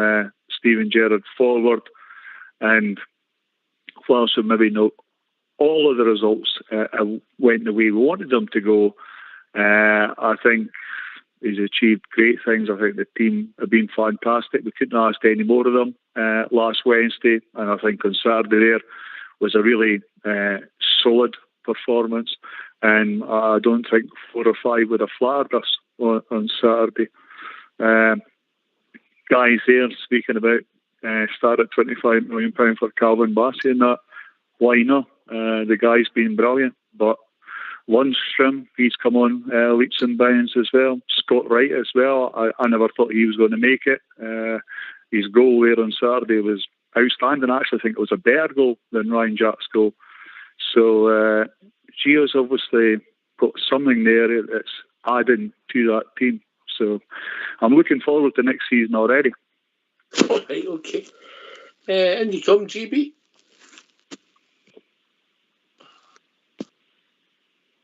Steven Gerrard forward, and whilst maybe not all of the results went the way we wanted them to go, I think he's achieved great things. I think the team have been fantastic. We couldn't ask any more of them last Wednesday, and I think on Saturday there was a really solid performance, and I don't think 4 or 5 would have flattered us on Saturday. Guys there speaking about start at £25 million for Calvin Bassey and that. Why not? The guy's been brilliant. But Lundstrom, he's come on leaps and bounds as well. Scott Wright as well. I never thought he was going to make it. His goal there on Saturday was outstanding. I actually think it was a better goal than Ryan Jack's goal. So Gio's obviously got something there that's adding to that team. So I'm looking forward to next season already. All right, okay. And you come, GB?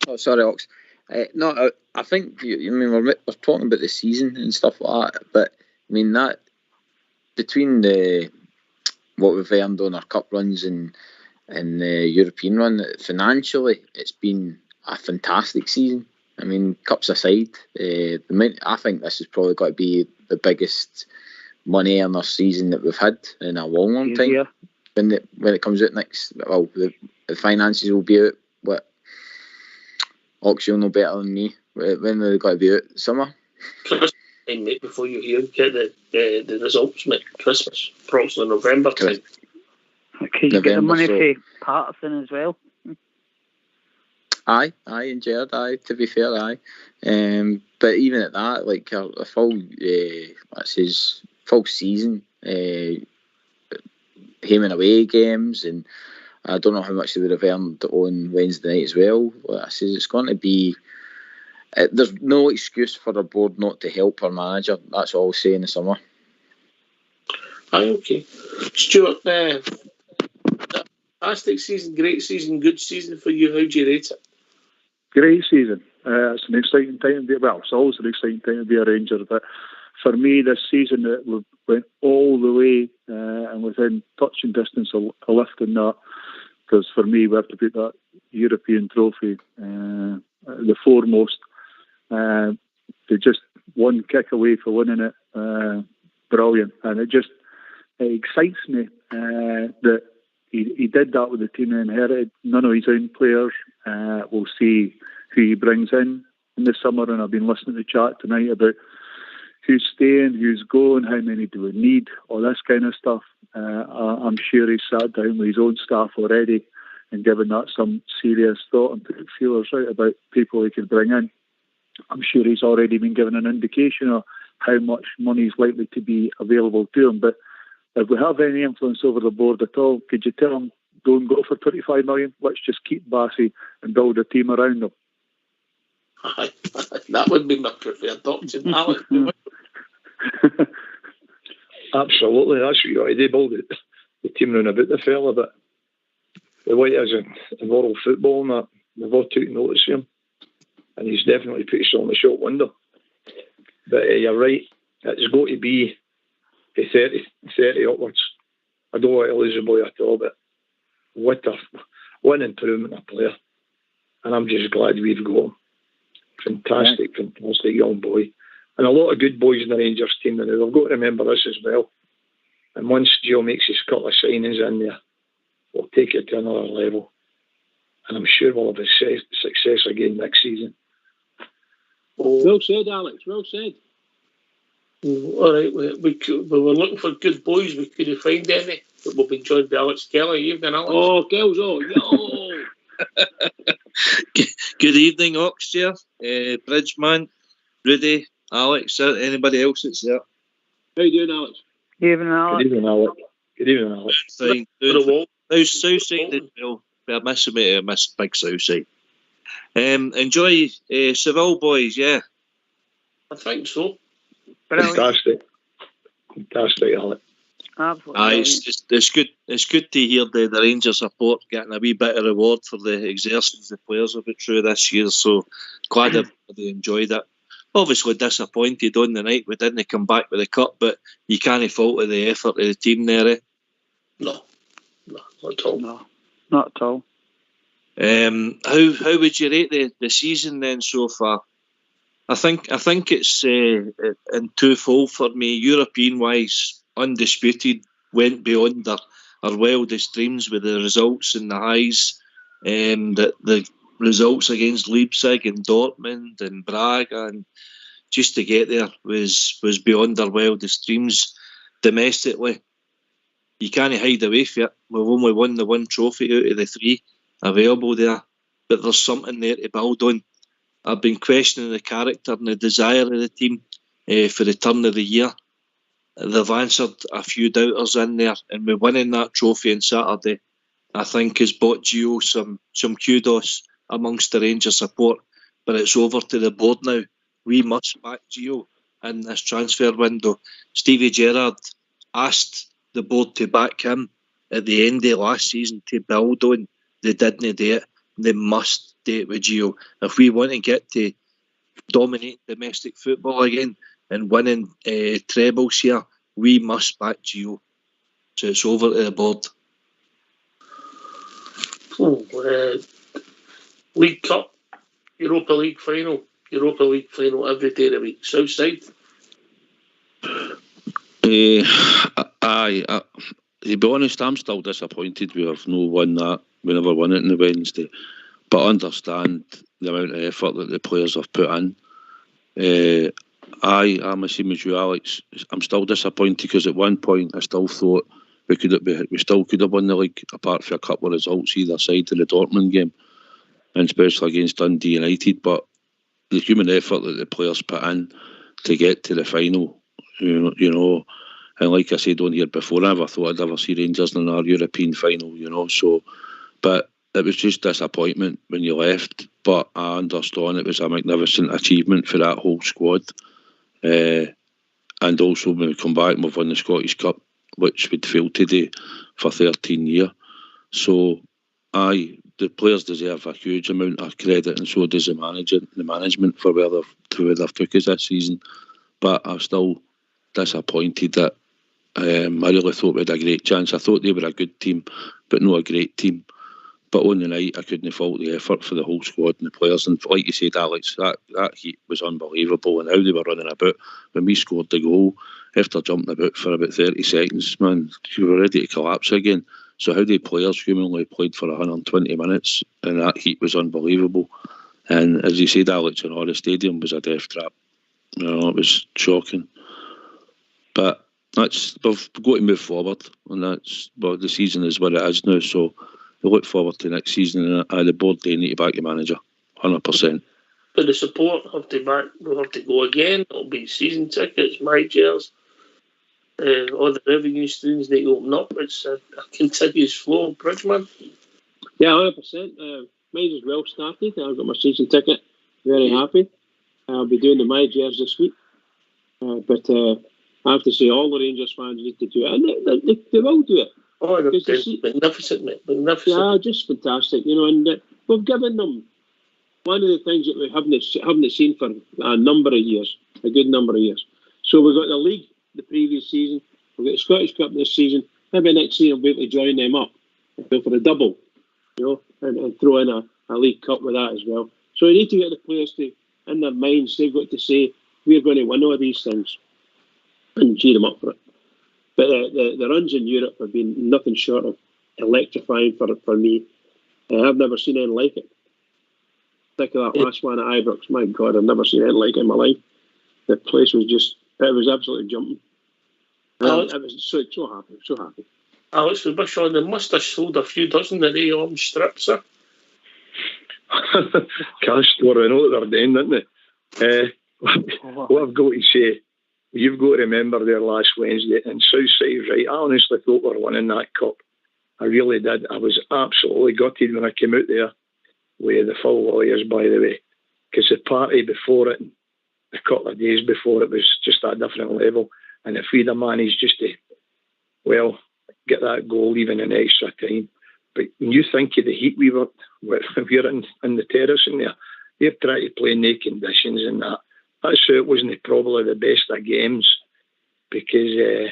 Oh, sorry, Ox. No, I think we're talking about the season and stuff like that, but I mean that between what we've earned on our cup runs and the European run, financially, it's been a fantastic season. I mean, cups aside, I think this has probably got to be the biggest money earner season that we've had in a long time. Yeah. When it comes out next, well, the finances will be out. What? Ox, you'll know better than me. When they've got to be out? Summer? Christmas time, mate, before you get the results, mate. Christmas, approximately November time. Can you get the money for Patterson as well? Aye, and Gerrard, aye, to be fair, aye. But even at that, like a full, that's his full season, home and away games, and I don't know how much they would have earned on Wednesday night as well. I says it's going to be. There's no excuse for the board not to help our manager. That's all I'll say in the summer. Aye, okay. Stuart, fantastic season, great season, good season for you. How do you rate it? Great season. It's an exciting time to be. Well, it's always an exciting time to be a Ranger. But for me, this season we went all the way and within touching distance of lifting that. Because for me, we have to put that European trophy the foremost. They're just one kick away for winning it. Brilliant, and it excites me that he did that with the team he inherited. None of his own players. We'll see who he brings in the summer, and I've been listening to chat tonight about who's staying, who's going, how many do we need, all this kind of stuff. I'm sure he's sat down with his own staff already and given that some serious thought and put feelers out about people he could bring in. I'm sure he's already been given an indication of how much money is likely to be available to him. But if we have any influence over the board at all, could you tell him, don't go for 25 million, let's just keep Bassey and build a team around him? Aye, that would be my preferred option. Absolutely, that's what you ought to do, build the team around about the fella, but the way it is in world football and that, we've all taken notice of him, and he's definitely put us on the shop window. But you're right, it's got to be 30 upwards. I don't want to lose the boy at all, but what an improvement of player. And I'm just glad we've got him. Fantastic young boy. And a lot of good boys in the Rangers team now. They've got to remember this as well. And once Gio makes his couple of signings in there, we'll take it to another level. And I'm sure we'll have success again next season. Well said, Alex. Well said. All right, we were looking for good boys. We couldn't find any. But we've been joined by Alex Kelly. Evening, Alex. Oh, Kells, yo! Good evening, Oxshire, Bridgeman, Rudy, Alex, anybody else that's there? How you doing, Alex? Evening, Alex. Good evening, Alex. Good evening, Alex. Fine. How's Southside as well? We're missing me. I miss big Southside. Enjoy Seville, boys, yeah? I think so. Fantastic, Alex. Absolutely. Aye, it's good. It's good to hear the Rangers support getting a wee bit of reward for the exertions the players have been through this year. So glad everybody enjoyed it. Obviously disappointed on the night we didn't come back with the cup, but you can't fault the effort of the team there. Eh? No, not at all. No, not at all. How would you rate the season then so far? I think it's in twofold for me. European wise, undisputed, went beyond our wildest dreams with the results and the highs. The results against Leipzig and Dortmund and Braga, and just to get there was beyond our wildest dreams. Domestically, you can't hide away from it. We've only won the one trophy out of the three available there, but there's something there to build on. I've been questioning the character and the desire of the team for the turn of the year. They've answered a few doubters in there, and with winning that trophy on Saturday, I think has bought Gio some kudos amongst the Rangers support. But it's over to the board now. We must back Gio in this transfer window. Stevie Gerrard asked the board to back him at the end of last season to build on. They didn't do it. They must do it with Gio. If we want to get to dominate domestic football again and winning trebles here, we must back Gio. So it's over to the board. League Cup, Europa League final every day of the week. Southside. Aye. To be honest, I'm still disappointed we have no won that. We never won it on the Wednesday. But I understand the amount of effort that the players have put in. I'm the same as you, Alex. I'm still disappointed because at one point I still thought we still could have won the league, apart from a couple of results either side of the Dortmund game, and especially against Dundee United. But the human effort that the players put in to get to the final, you know, and like I said on here before, I never thought I'd ever see Rangers in our European final, you know. So, but it was just disappointment when you left. But I understand it was a magnificent achievement for that whole squad. And also when we come back and we've won the Scottish Cup, which we'd failed to do for 13 years. So, the players deserve a huge amount of credit, and so does the management for where they've took us this season. But I'm still disappointed that I really thought we had a great chance. I thought they were a good team, but not a great team. But on the night, I couldn't fault the effort for the whole squad and the players. And like you said, Alex, that heat was unbelievable, and how they were running about. When we scored the goal, after jumping about for about 30 seconds, man, you were ready to collapse again. So how the players humanly played for 120 minutes, and that heat was unbelievable. And as you said, Alex, the stadium was a death trap. You know, it was shocking. But we've got to move forward, and the season is what it is now. So we look forward to next season, and the board, they need to back the manager, 100%. But the support have to back. We'll have to go again. It'll be season tickets, my chairs. All the revenue streams they open up. It's a continuous flow, Bridgeman. Yeah, 100%. Mine is well started. I've got my season ticket. Very happy. I'll be doing the My Jers this week. But I have to say, all the Rangers fans need to do it. And they will do it. Oh, magnificent, mate. Magnificent. Yeah, just fantastic. You know, and we've given them one of the things that we haven't seen for a number of years, a good number of years. So we've got the league the previous season, we've got the Scottish Cup this season. Maybe next season we'll be able to join them up and go for a double, and throw in a League Cup with that as well. So you need to get the players to, in their minds, they've got to say, we're going to win all these things and cheer them up for it. But the runs in Europe have been nothing short of electrifying for me. I've never seen anything like it. Think of that last one at Ibrox. My God, I've never seen anything like it in my life. The place was it was absolutely jumping. I was so happy. Alex, with Bush on, they must have sold a few dozen of the orange strips, sir. Cash store, I know what they're doing, don't they? What I've got to say, you've got to remember there last Wednesday, and Southside's right. I honestly thought we were winning that cup. I really did. I was absolutely gutted when I came out there with the full lawyers, by the way, because the party before it, a couple of days before, it was just at a different level. And if we'd have managed just to, get that goal even in extra time. But when you think of the heat we were in the terrace in there, they're trying to play in the conditions and that. That's how it wasn't probably the best of games, because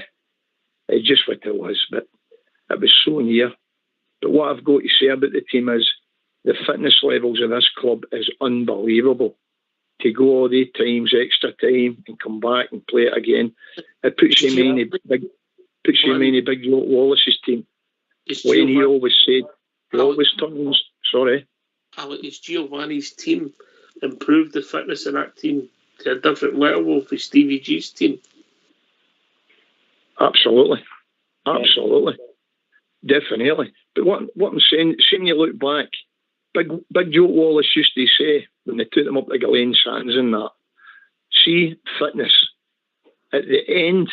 it's just what it was. But it was so near. But what I've got to say about the team is the fitness levels of this club is unbelievable. To go all the times, extra time, and come back and play it again, it puts you in big Wallace's team. When he always said, he always turns. Sorry. Alex, Giovanni's team improved the fitness of that team to a different level for Stevie G's team. Absolutely, definitely. But what I'm saying, seeing you look back, Big Joe Wallace used to say when they took them up to Ghislaine Sands and that, see fitness at the end,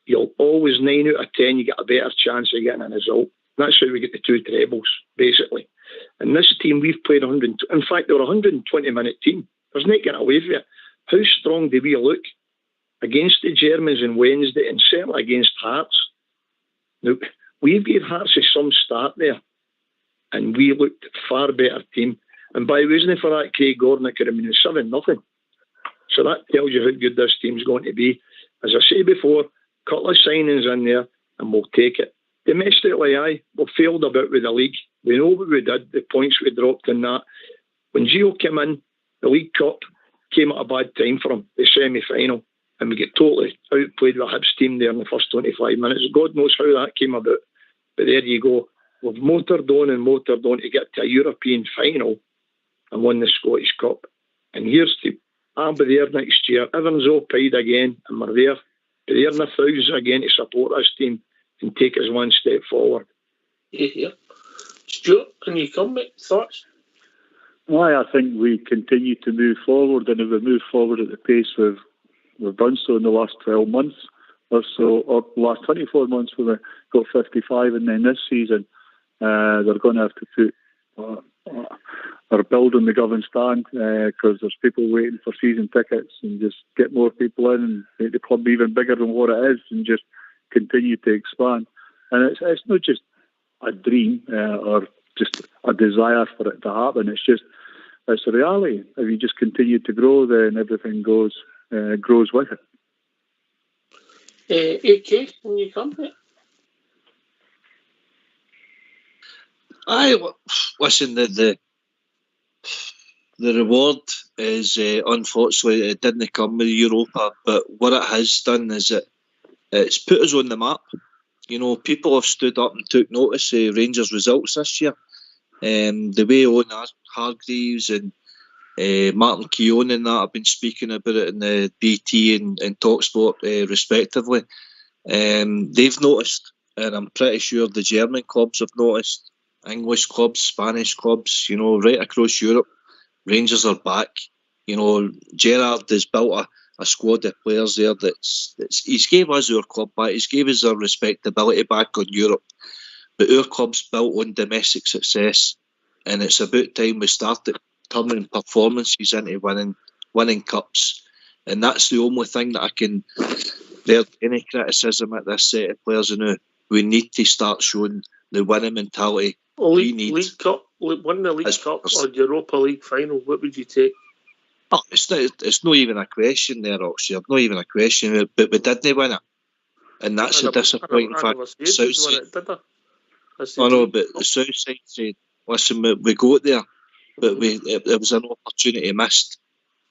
you'll always 9 out of 10 you get a better chance of getting a result. That's how we get the 2 trebles, basically. And this team, we've played 100. In fact, they were a 120-minute team. There's no getting away from it. How strong do we look against the Germans on Wednesday, and certainly against Hearts? Now, we've gave Hearts some start there, and we looked far better team. And by the way, isn't it for that Craig Gordon, it could have been 7-0. So that tells you how good this team's going to be. As I say before, a couple of signings in there, and we'll take it. Domestically, we failed a bit with the league. We know what we did, the points we dropped in that. When Gio came in, the League Cup came at a bad time for him, the semi-final, and we get totally outplayed with Hibs team there in the first 25 minutes. God knows how that came about. But there you go. We've motored on to get to a European final and won the Scottish Cup. And here's to, I'll be there next year. Everyone's all paid again, and we're there. Be there in the thousands again to support this team and take us one step forward. Yeah. Stuart, can you come, mate? Thoughts? Why, I think we continue to move forward, and if we move forward at the pace we've done so in the last 12 months or so, or last 24 months when we got 55, and then this season they're going to have to put or build on the Govan stand because there's people waiting for season tickets, and just get more people in and make the club even bigger than what it is, and just continue to expand. And it's not just a dream or just a desire for it to happen. It's a reality. If you just continue to grow, then everything grows with it. AK, can you come, mate? Listen, the reward is unfortunately it didn't come with Europa, but what it has done is it's put us on the map. You know, people have stood up and took notice of Rangers' results this year. The way Owen Hargreaves and Martin Keown and that have been speaking about it in the BT and TalkSport respectively. They've noticed, and I'm pretty sure the German clubs have noticed, English clubs, Spanish clubs, you know, right across Europe. Rangers are back. You know, Gerrard has built a squad of players there he's gave us our club back. He's gave us our respectability back on Europe. But our club's built on domestic success, and it's about time we started turning performances into winning cups. And that's the only thing that I can bear any criticism at this set of players now. We need to start showing the winning mentality. League won the League Cup or Europa League final, what would you take? Oh, it's not even a question there, Oxford. Not even a question. But we didn't win it, and that's the disappointing fact. I know, but the South Side said, "Listen, we got there, but it was an opportunity missed."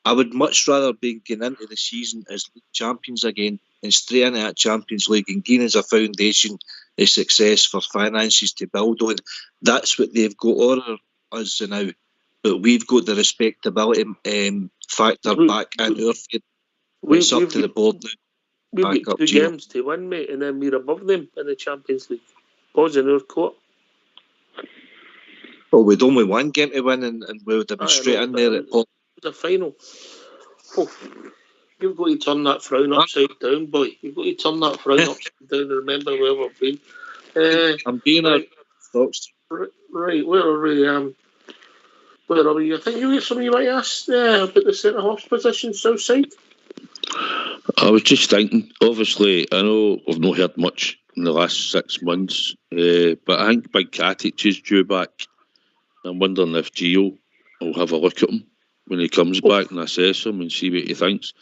I would much rather be going into the season as league champions again and straight into that Champions League and gain as a foundation of success for finances to build on. That's what they've got over us now. But we've got the respectability factor back into our field. It's up to the board now. We've got 2 games to win, mate, and then we're above them in the Champions League. Pause in our court. Well, we'd only 1 game to win, and we would have been straight in there at the final. Oh, you've got to turn that frown upside down, boy. You've got to turn that frown upside down and remember where we've been. I'm being right. Right, where are we? Where are we? I think you got something you might ask about the centre half position, south side. I was just thinking, obviously, I know we've not heard much in the last 6 months, but I think Big Katic is due back. I'm wondering if Gio will have a look at him when he comes back and assess him and see what he thinks.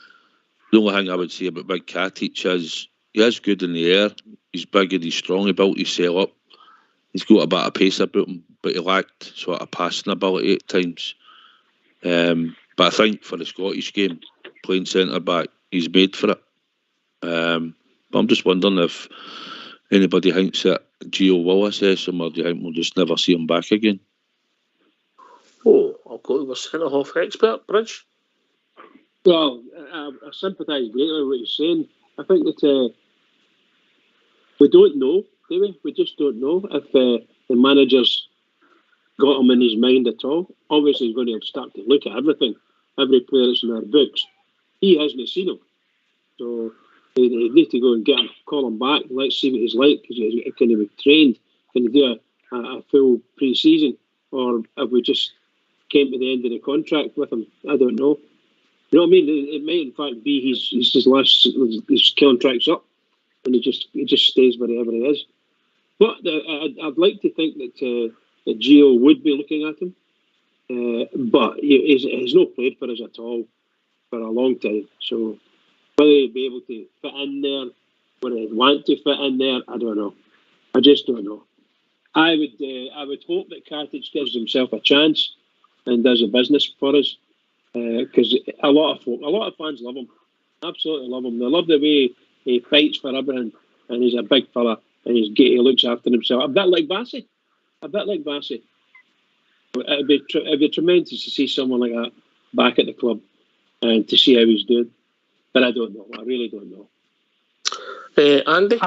The only thing I would say about Big Katic is he is good in the air, he's big and he's strong, he built his cell up, he's got a bit of pace about him, but he lacked sort of passing ability at times. But I think for the Scottish game, playing centre back, he's made for it. But I'm just wondering if anybody thinks that Gio will assess him, or do you think we'll just never see him back again? Oh, I'll go to the centre half expert, Bridge. Well, I sympathise greatly with what you're saying. I think that we don't know, do we? We just don't know if the manager's got him in his mind at all. Obviously, he's going to start to look at everything, every player that's in our books. He hasn't seen him. So they need to go and get him, call him back, and let's see what he's like, because can he be trained? Can he do a full pre-season? Or have we just came to the end of the contract with him? I don't know. You know what I mean? It may in fact be his contract's up, and he just stays wherever he is. But I'd like to think that Gio would be looking at him, but he's not played for us at all for a long time. So whether he'd be able to fit in there, whether he'd want to fit in there, I don't know. I just don't know. I would hope that Katic gives himself a chance and does a business for us, because a lot of fans love him, absolutely love him. They love the way he fights for everything, and he's a big fella, and he looks after himself, a bit like Bassey. It'd be tremendous to see someone like that back at the club and to see how he's doing. But I don't know. I really don't know. Andy?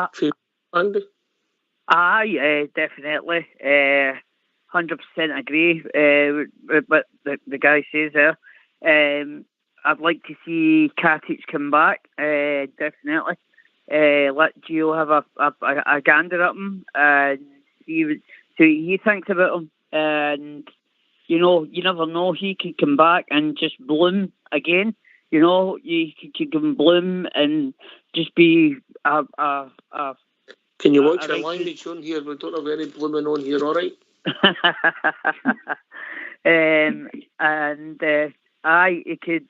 Aye, definitely. 100% agree with what the guy says there. I'd like to see Katic come back, definitely. Let Gio have a gander at him and see what he thinks about him. And, you never know, he could come back and just bloom again. You could give him bloom and just be a Can you watch your language on here? We don't have any blooming on here, all right? It could,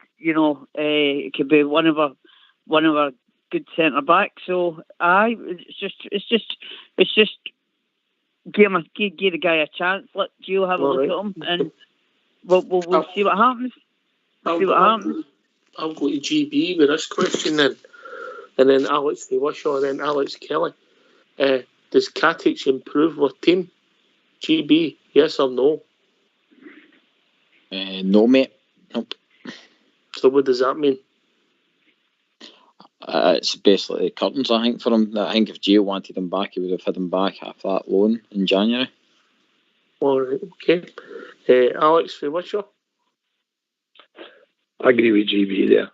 it could be one of our good centre backs. So it's just give the guy a chance. Let Gio have a look at him, and we'll see what happens. I'll go to GB with this question then, and then Alex Wishaw, and then Alex Kelly. Does Katic improve with team? GB, yes or no? No, mate. Nope. So what does that mean? It's basically curtains, I think, for him. I think if Gio wanted him back, he would have had him back after that loan in January. All right, okay. Alex Wishaw? I agree with GB there.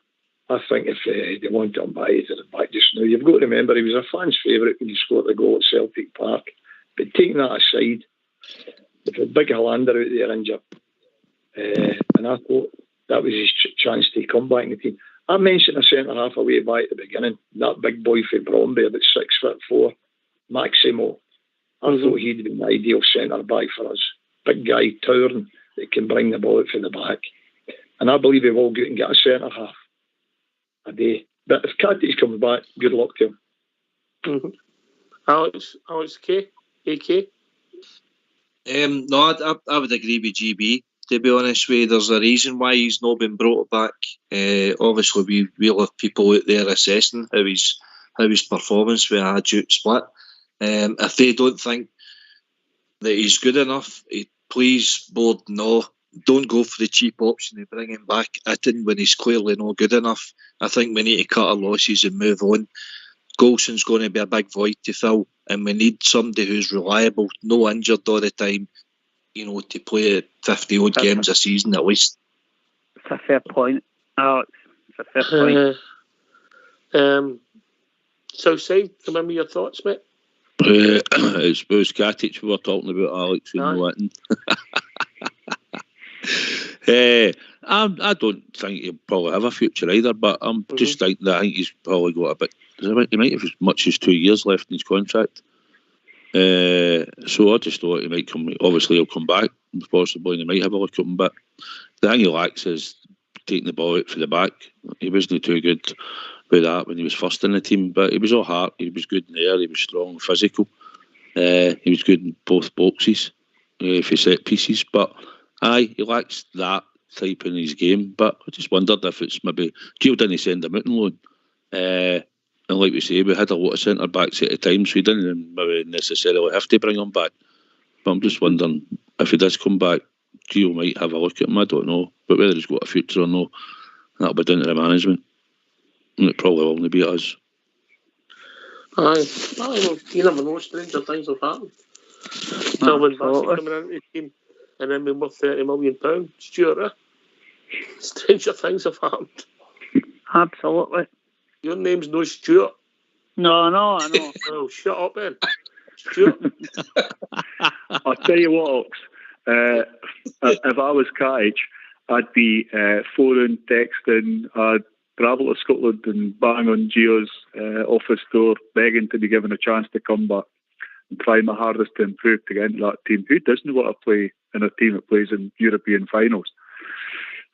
I think if they want him back, he's back just now. You've got to remember, he was a fan's favourite when he scored the goal at Celtic Park. But taking that aside, there's a big Hollander out there injured. And I thought that was his chance to come back in the team. I mentioned a centre-half away back at the beginning, that big boy from Bromby, about 6'4", Maximo. I thought he'd been the ideal centre-back for us. big guy towering that can bring the ball out from the back. And I believe he will go out and get a centre half a day. But if Katic comes back, good luck to him. Mm-hmm. Alex K, AK. No, I would agree with GB. To be honest with you, there's a reason why he's not been brought back. Obviously, we'll have people out there assessing how his performance with a Duke split. If they don't think that he's good enough, please, board, no, don't go for the cheap option of bringing back Itten when he's clearly not good enough. I think we need to cut our losses and move on. Golson's going to be a big void to fill, and we need somebody who's reliable, no injured all the time, to play 50 odd games a season at least. It's a fair point, Alex. It's a fair point. Southside, come in with your thoughts, mate. It's Katic we were talking about, Alex, and Witten. I don't think he'll probably have a future either, but I'm just thinking that I think he's probably got a bit. He might have as much as 2 years left in his contract. So I just thought he might come. Obviously, he'll come back, possibly, and he might have a look at him. But the thing he lacks is taking the ball out for the back. He wasn't too good with that when he was first in the team, but he was all heart. He was good in the air. He was strong, physical. He was good in both boxes for set pieces. But he lacks that type in his game. But I just wondered if it's maybe Gio didn't send him out on loan. And like we say, we had a lot of centre backs at the time, so we didn't maybe necessarily have to bring him back. But I'm just wondering if he does come back, Gio might have a look at him. I don't know, but whether he's got a future or not, that'll be down to the management. And it probably will only be us. Well, you never know, stranger things have happened. Calvin Bassey coming into the team and then being worth £30 million. Stuart, stranger things have happened. Absolutely. Your name's no Stuart. No, I know. Oh, shut up then. Stuart. I'll tell you what, Ox. If I was Katic, I'd be phoning, texting, I'd travel to Scotland and bang on Gio's office door, begging to be given a chance to come back and try my hardest to improve to get into that team. Who doesn't want to play in a team that plays in European finals?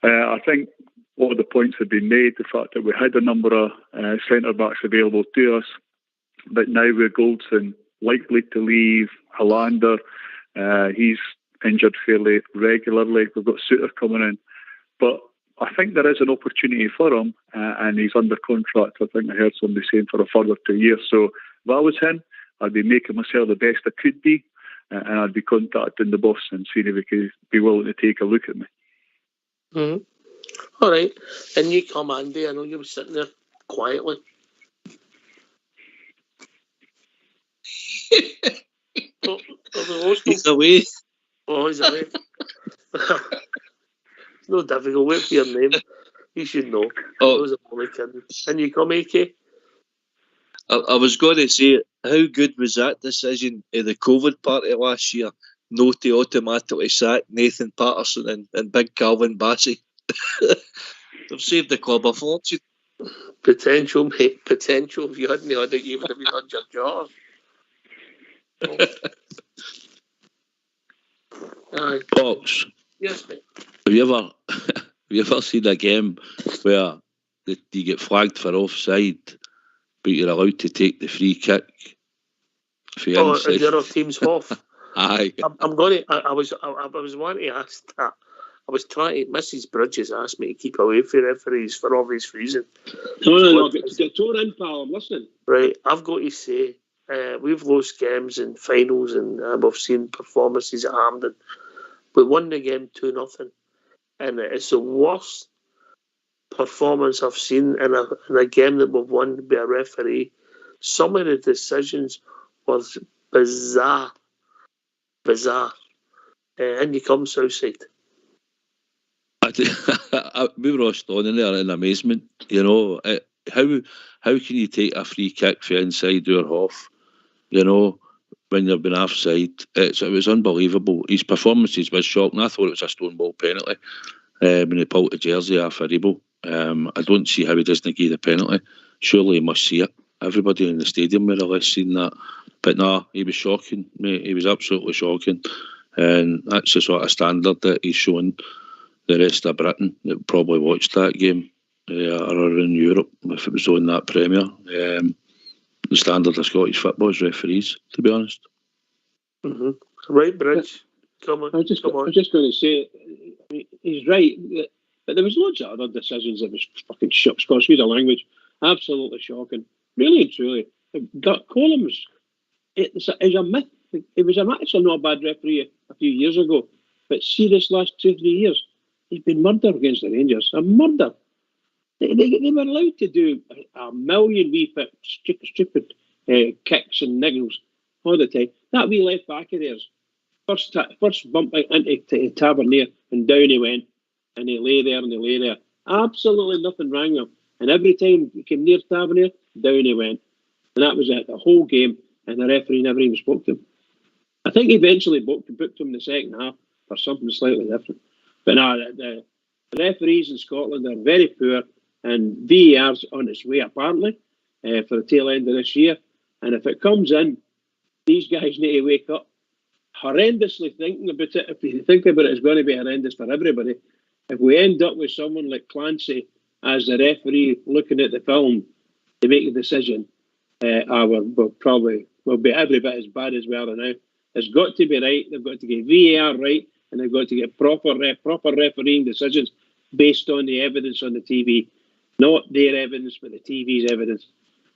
I think all the points have been made, the fact that we had a number of centre-backs available to us, but now with Goldson likely to leave, Hollander, he's injured fairly regularly. We've got Suter coming in. But I think there is an opportunity for him, and he's under contract, I think I heard somebody saying, for a further 2 years. So if I was him, I'd be making myself the best I could be, and I'd be contacting the boss and seeing if he could be willing to take a look at me. Mm-hmm. All right. And you come, Andy. I know you were sitting there quietly. He's away. Oh, he's away. It's no difficult. Wait for your name. You should know. Oh. I was only kidding. And you come, AK? I was going to say, how good was that decision of the COVID party last year? No to automatically sack Nathan Patterson and big Calvin Bassey. They've saved the club a fortune. Potential, mate. Potential. If you hadn't had it, you would have been on your jaws. Box. Yes, mate. Have you ever seen a game where you get flagged for offside, but you're allowed to take the free kick? Is the other team's off? Aye. I'm going to. I was wanting to ask that. I was trying. Mrs. Bridges asked me to keep away from referees for obvious reason. No, get tore in, pal. I'm listening. Right, I've got to say, we've lost games in finals, and we've seen performances at Hampden. We won the game 2-0, and it's the worst performance I've seen in a game that we've won by a referee. Some of the decisions was bizarre. And you come Southside. We were all standing there in amazement. How can you take a free kick for inside your half? When you've been offside, it was unbelievable. His performances was shocking. I thought it was a stonewall penalty when he pulled the jersey off Aribo. I don't see how he doesn't give the penalty. Surely he must see it. Everybody in the stadium more or less seen that. But no, he was shocking, mate. He was absolutely shocking. And that's the sort of standard that he's shown the rest of Britain that probably watched that game or in Europe if it was on that Premier. The standard of Scottish football is referees, to be honest. Mm-hmm. Right, Bridge. Come on. I was just going to say, he's right, but there was loads of other decisions that was fucking shocking. Scottish language, absolutely shocking. Really and truly. Collins is a myth. He was actually not a bad referee a few years ago, but see this last 2-3 years, he's been murdered against the Rangers. A murder. They were allowed to do a million wee stupid kicks and niggles all the time. That wee left back of theirs, first bump into Tavernier, and down he went, and he lay there. Absolutely nothing wrong with him. And every time he came near Tavernier, down he went. And that was it, the whole game, and the referee never even spoke to him. I think he eventually booked him in the second half for something slightly different. But no, the referees in Scotland are very poor, and VAR's on its way, apparently, for the tail end of this year. And if it comes in, these guys need to wake up. Horrendously thinking about it, if you think about it, it's going to be horrendous for everybody. If we end up with someone like Clancy as the referee looking at the film to make a decision, we'll be every bit as bad as we are now. It's got to be right. They've got to get VAR right, and they've got to get proper refereeing decisions based on the evidence on the TV. Not their evidence, but the TV's evidence.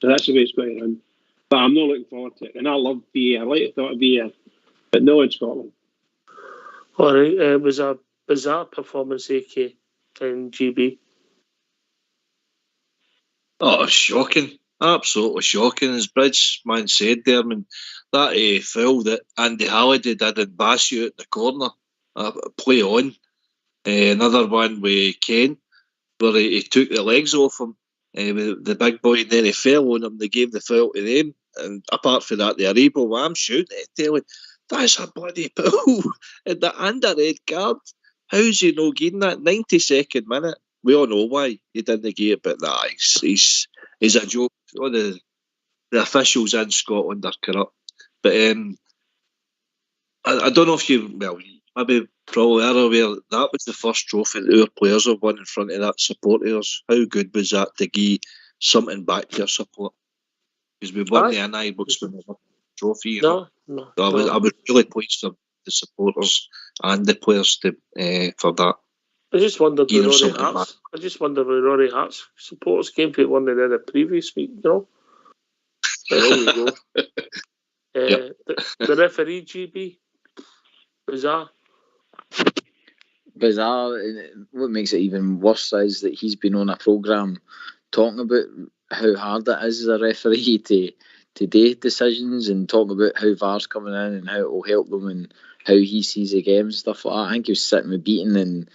So that's the way it's going to run. But I'm not looking forward to it. And I love VAR. I like the thought of VAR, but no in Scotland. All right. It was a bizarre performance, AK, in GB. Oh, shocking. Absolutely shocking. As Bridgeman said there, I mean, that foul that Andy Halliday did in Bassey at the corner, play on. Another one with Ken, where he took the legs off him, the big boy, and then he fell on him. They gave the foul to them. And apart from that, the Aribo, well, I'm shooting it, telling, that's a bloody foul. And a red card. How's he no getting that? 92nd minute. We all know why he didn't get it, but nah, he's a joke. All the officials in Scotland are corrupt. But I don't know if you, well, maybe probably are aware, that was the first trophy that our players have won in front of that supporters. How good was that to give something back to your support? Because we won the NI books with the trophy. You know? No. I was really pleased for the supporters and the players for that. I just wondered where Rory Hart's supporters came to one of the previous week, you know. But there you go. The referee, GB, bizarre. What makes it even worse is that he's been on a programme talking about how hard it is as a referee to do decisions, and talking about how VAR's coming in and how it will help them and how he sees the game and stuff like that. I think he was sitting with Beaton, and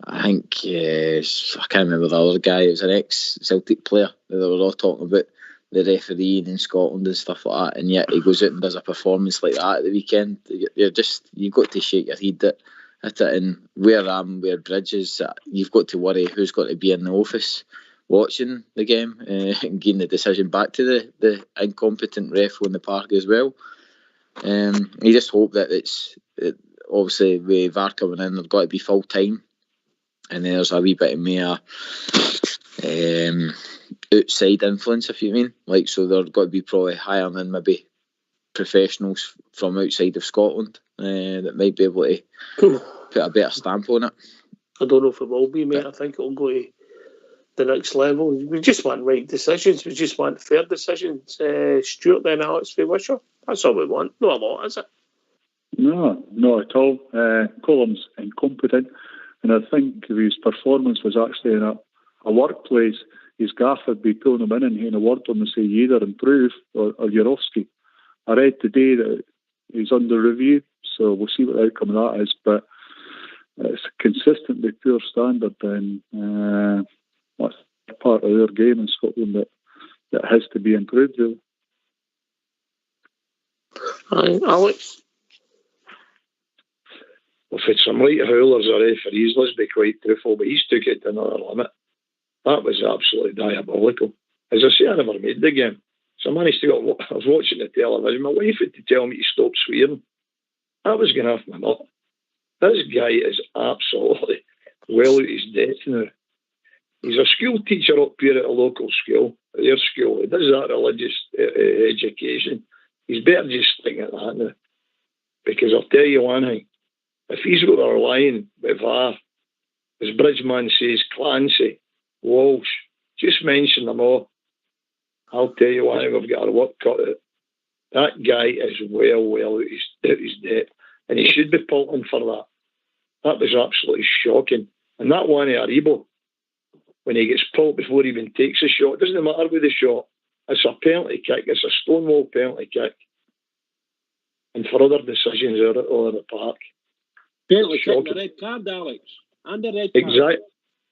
I think I can't remember the other guy. It was an ex-Celtic player. They were all talking about the refereeing in Scotland and stuff like that, and yet he goes out and does a performance like that at the weekend. You've got to shake your head at it. And where Bridge is, you've got to worry who's got to be in the office watching the game and getting the decision back to the incompetent ref on the park as well. You just hope that it's obviously with VAR coming in, they've got to be full time, and there's a wee bit of more outside influence, if you mean. Like, so they've got to be probably hiring in maybe professionals from outside of Scotland that might be able to put a better stamp on it. I don't know if it will be, mate. I think it'll go to the next level. We just want right decisions. We just want fair decisions. Stuart, then Alex Wisher. That's all we want. Not a lot, is it? No, not at all. Column's incompetent, and I think if his performance was actually in a workplace, his gaffer would be pulling him in and hitting a word on and say, you either improve or you're off ski. I read today that he's under review, so we'll see what the outcome of that is, but it's consistently poor standard, and that's part of their game in Scotland that has to be improved, really. Alex? Well, if it's some right howlers or referees, let's be quite truthful, but he's took it to another limit. That was absolutely diabolical. As I say, I never made the game. So I managed to I was watching the television. My wife had to tell me to stop swearing. I was going off my nut. This guy is absolutely well out his depth now. He's a school teacher up here at a local school, at their school. He does that religious education. He's better just sticking at that now. Because I'll tell you one thing, if he's got a line with VAR, as Bridgeman says, Clancy, Walsh, just mention them all. I'll tell you one thing, we've got our work cut out. That guy is well out his depth. And he should be pulling for that. That was absolutely shocking. And that one at Aribo, when he gets pulled before he even takes a shot, it doesn't matter with the shot. It's a penalty kick. It's a stonewall penalty kick. And for other decisions out of the park. Penalty kick and a red card, Alex. And a red card.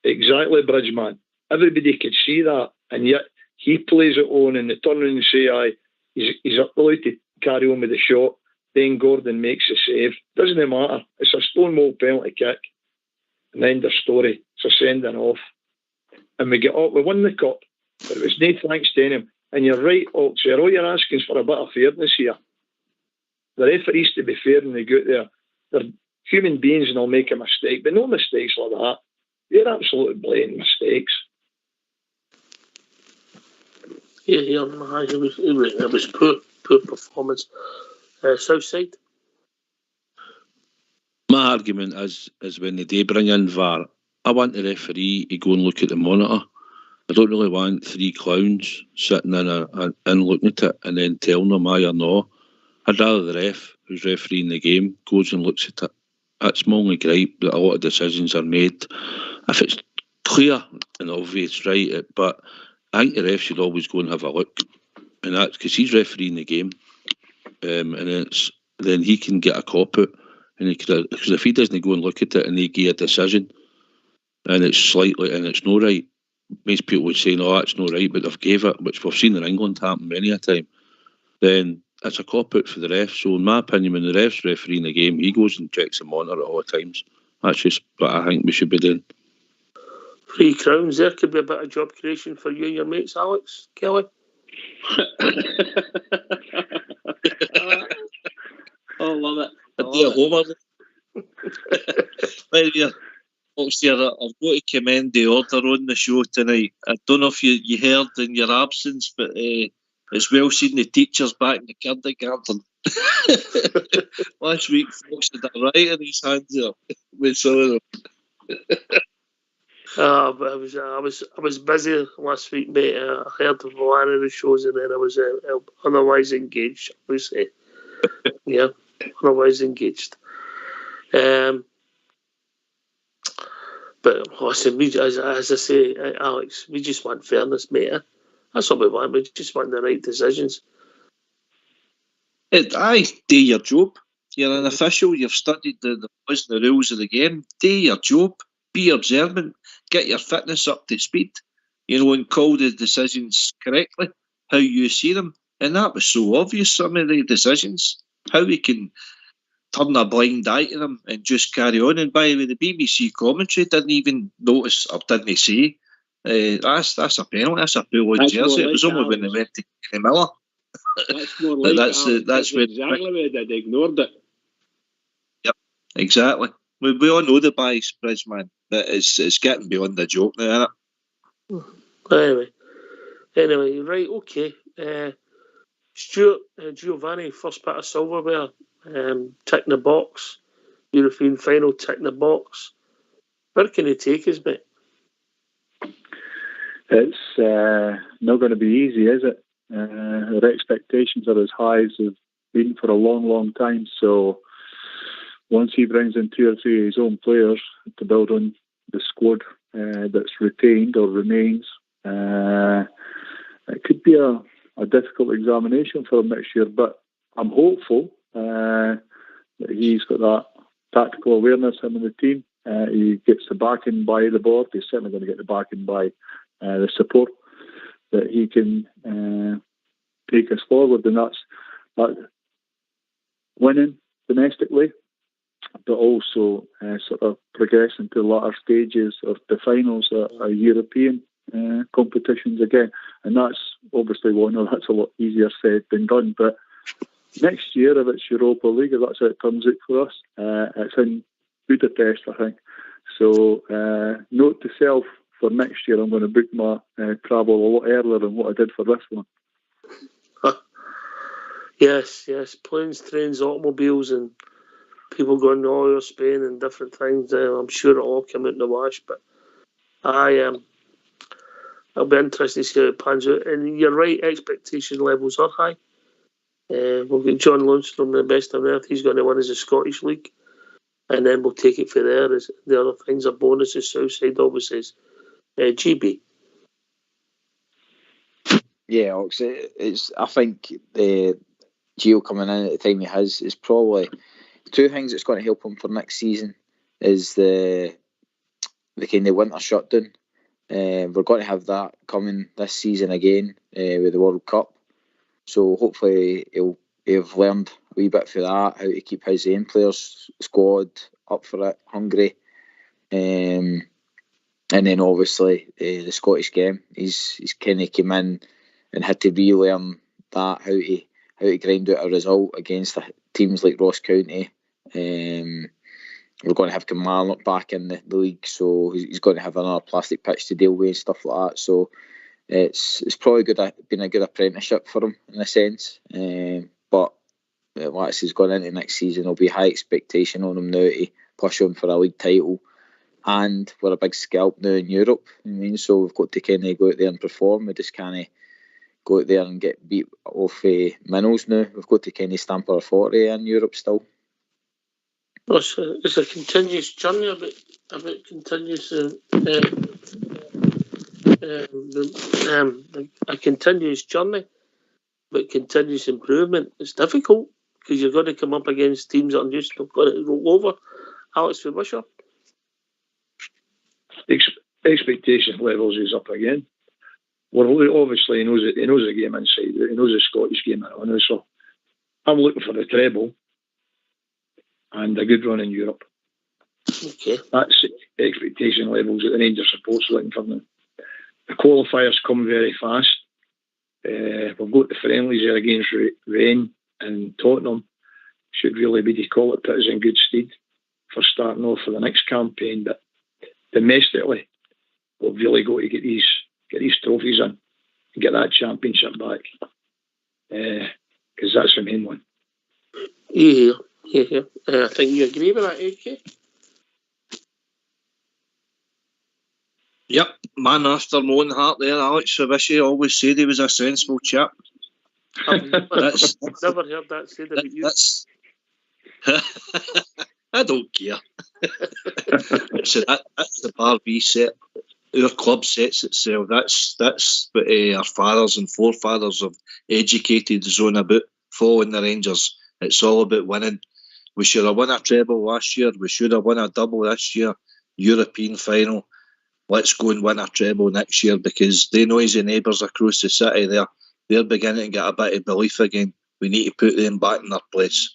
Exactly, Bridgeman. Everybody could see that. And yet he plays it on and they turn around and say, aye, he's allowed to carry on with the shot. Then Gordon makes a save. Doesn't matter. It's a stonewall penalty kick. And end of story. It's a sending off. And we get up. We won the cup. But it was no thanks to him. And you're right, Oxer. All you're asking is for a bit of fairness here. The referees, to be fair, and they go out there, they're human beings and they'll make a mistake. But no mistakes like that. They're absolutely blatant mistakes. Yeah, it was poor performance. Southside. My argument is when they do bring in VAR, I want the referee to go and look at the monitor. I don't really want three clowns sitting in and looking at it and then telling them aye or no. I'd rather the ref, who's refereeing the game, goes and looks at it. That's my only gripe, that a lot of decisions are made. If it's clear and obvious, right, but I think the ref should always go and have a look. And that's because he's refereeing the game. And then he can get a cop out. Because if he doesn't go and look at it and they give a decision and it's no right, most people would say, no, that's no right, but they've gave it, which we've seen in England happen many a time, then it's a cop-out for the ref. So in my opinion, when the ref's refereeing the game, he goes and checks the monitor at all times. That's just what I think we should be doing. 3 crowns there could be a bit of job creation for you and your mates, Alex Kelly. I love it. Obviously, I've got to commend the order on the show tonight. I don't know if you heard in your absence, but it's well seen the teachers back in the kindergarten. Last week, folks had a right in his hands there with some of them. But I was busy last week, mate. I heard of one of the shows and then I was otherwise engaged, obviously. Yeah, otherwise engaged. But listen, as I say, Alex, we just want fairness, mate. That's what we want. We just want the right decisions. Aye, do your job. You're an official. You've studied the laws and the rules of the game. Do your job. Be observant. Get your fitness up to speed. And call the decisions correctly, how you see them. And that was so obvious, some of the decisions. How we can turn a blind eye to them and just carry on. And by the way, the BBC commentary didn't even notice or didn't say, that's a penalty, that's a pull on jersey. It was only when they went to Kenny Miller. That's more like that's exactly where they ignored it. Yep, exactly. We all know the bias, Bridgeman, that it's getting beyond the joke now, isn't it? Anyway, right, okay. Stuart Giovanni, first bit of silverware, tick in the box. European final, tick in the box. Where can he take us, mate? It's not going to be easy, is it? Our expectations are as high as they've been for a long, long time. So once he brings in 2 or 3 of his own players to build on the squad that's retained or remains, it could be a difficult examination for him next year. But I'm hopeful that he's got that tactical awareness, him and the team. He gets the backing by the board. He's certainly going to get the backing by the support, that he can take us forward. And that's winning domestically, but also sort of progressing to latter stages of the finals at European competitions again. And that's obviously that's a lot easier said than done. But next year, if it's Europa League, if that's how it turns out for us, it's in Budapest, I think. So, note to self, for next year, I'm going to book my travel a lot earlier than what I did for this one. Yes, planes, trains, automobiles, and people going all over Spain and different things. I'm sure it'll all come out in the wash, but it'll be interesting to see how it pans out. And you're right, expectation levels are high. We'll get John Lundstrom, the best on earth. He's going to win as a Scottish League, and then we'll take it from there. As the other things are bonuses. Southside always says GB. Yeah, Ox, I think the Gio coming in at the time he has is probably two things that's going to help him for next season is the kind of winter shutdown. We're going to have that coming this season again with the World Cup. So hopefully he'll have learned a wee bit for that, how to keep his own players squad up for it, hungry. And then obviously the Scottish game, he's kind of came in and had to relearn that, how to grind out a result against teams like Ross County. We're going to have Kilmarnock back in the league, so he's going to have another plastic pitch to deal with and stuff like that. So it's probably been a good apprenticeship for him in a sense. But like I say, he's going into next season, there'll be high expectation on him now to push on for a league title. And we're a big scalp now in Europe. I mean, so we've got to kind of go out there and perform. We just can't go out there and get beat off minnows now. We've got to kind of stamp our 40 in Europe still. Well, it's a continuous journey about continuous a continuous journey, but continuous improvement. It's difficult because you're going to come up against teams that are just not going to roll over. Alex Fisher. Expectation levels is up again. Well, obviously he knows the game inside. He knows the Scottish game out. So I'm looking for the treble and a good run in Europe. Okay. That's expectation levels that the Rangers support's looking for now. The qualifiers come very fast. We've got the friendlies there against Rennes and Tottenham. Should really be, to call it, put us in good stead for starting off for the next campaign. But domestically, we've really got to get these trophies in and get that championship back, because that's the main one. Yeah. I think you agree with that, AK? Yep, man after my own heart there, Alex Fisher always said he was a sensible chap. I've never heard that said about you. I don't care. So that's the bar we set. Our club sets itself. That's what our fathers and forefathers have educated us on about following the Rangers. It's all about winning. We should have won a treble last year. We should have won a double this year. European final. Let's go and win a treble next year, because they noisy neighbours across the city they're beginning to get a bit of belief again. We need to put them back in their place.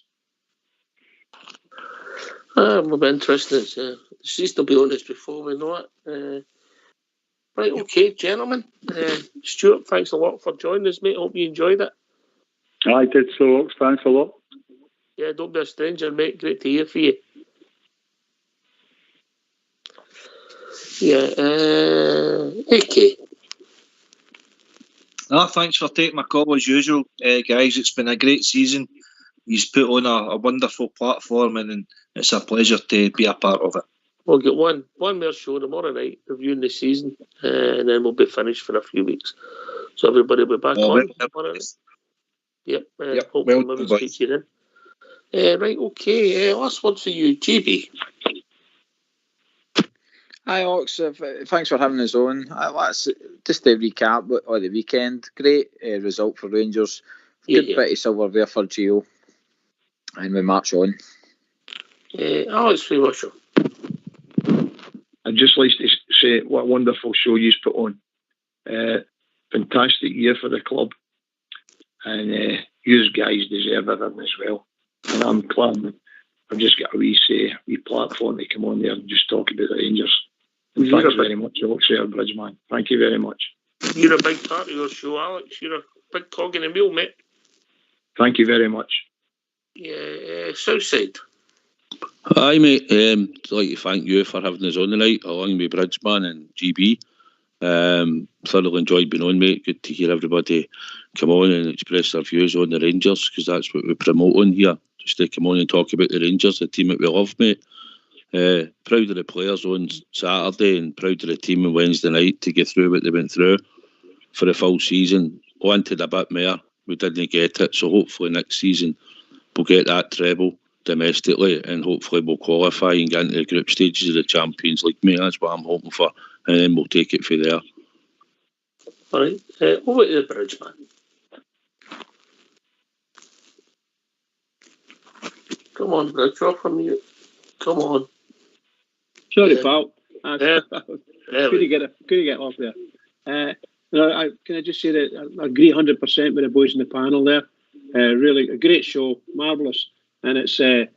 We'll be interested. She's to be honest before we know it. Right, okay, gentlemen. Stuart, thanks a lot for joining us, mate. Hope you enjoyed it. I did so, Ox. Thanks a lot. Yeah, don't be a stranger, mate. Great to hear from you. Yeah, okay. Thanks for taking my call as usual, guys. It's been a great season. He's put on a wonderful platform, and it's a pleasure to be a part of it. We'll get one more show tomorrow night reviewing the season, and then we'll be finished for a few weeks. So everybody will be back on tomorrow night. Yep. Hopefully maybe speak to you then. Right, okay. Last one for you, GB. Hi, Ox. Thanks for having us on. Just to recap on the weekend. Great result for Rangers. Good bit of silverware for Gio. And we march on. Alex Fisher. I'd just like to say what a wonderful show you've put on. Fantastic year for the club. And you guys deserve everything as well. And I'm glad I've just got a wee platform to come on there and just talk about the Rangers. And thanks very much, Alex Bridgeman. Thank you very much. You're a big part of your show, Alex. You're a big cog in the wheel, mate. Thank you very much. Southside. Aye, mate. I'd like to thank you for having us on tonight, along with Bridgeman and GB. Thoroughly enjoyed being on, mate. Good to hear everybody come on and express their views on the Rangers, because that's what we promote on here. Just to come on and talk about the Rangers, the team that we love, mate. Proud of the players on Saturday and proud of the team on Wednesday night to get through what they went through for the full season. Wanted a bit more, we didn't get it, so hopefully next season we'll get that treble domestically and hopefully we'll qualify and get into the group stages of the Champions League, mate. That's what I'm hoping for, and then we'll take it from there. Alright, over to the Bridgeman. Come on, Bridge, off from you. Come on. Sorry, pal. Couldn't get off there. Can I just say that I agree 100% with the boys in the panel there. Really a great show, marvellous. And it's the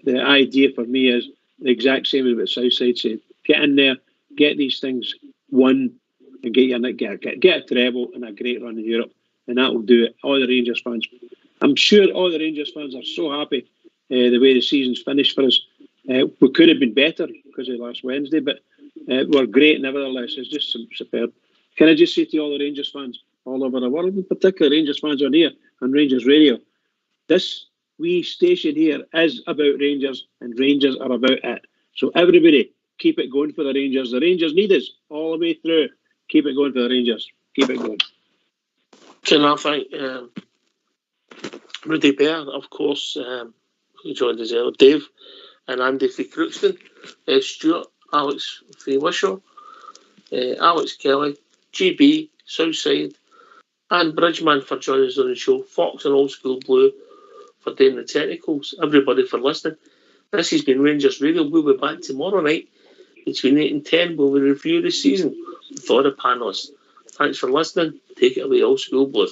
idea for me is the exact same as what Southside said. Get in there, get these things won, and get a treble and a great run in Europe, and that will do it. All the Rangers fans, I'm sure all the Rangers fans are so happy the way the season's finished for us. We could have been better because of last Wednesday, but we're great nevertheless. It's just superb. Can I just say to all the Rangers fans all over the world, in particular Rangers fans on here on Rangers Radio, this wee station here is about Rangers and Rangers are about it. So everybody, keep it going for the Rangers. The Rangers need us all the way through. Keep it going for the Rangers. Keep it going. Can I thank Rudy Bear, of course, who joined us earlier, Dave and Andy from Crookston, Stuart, Alex from Wishaw, Alex Kelly, GB, Southside, and Bridgeman for joining us on the show, Fox and Old School Blue for doing the technicals, everybody for listening. This has been Rangers Radio. We'll be back tomorrow night between 8 and 10. We'll review the season with all the panellists. Thanks for listening. Take it away, Old School Blue.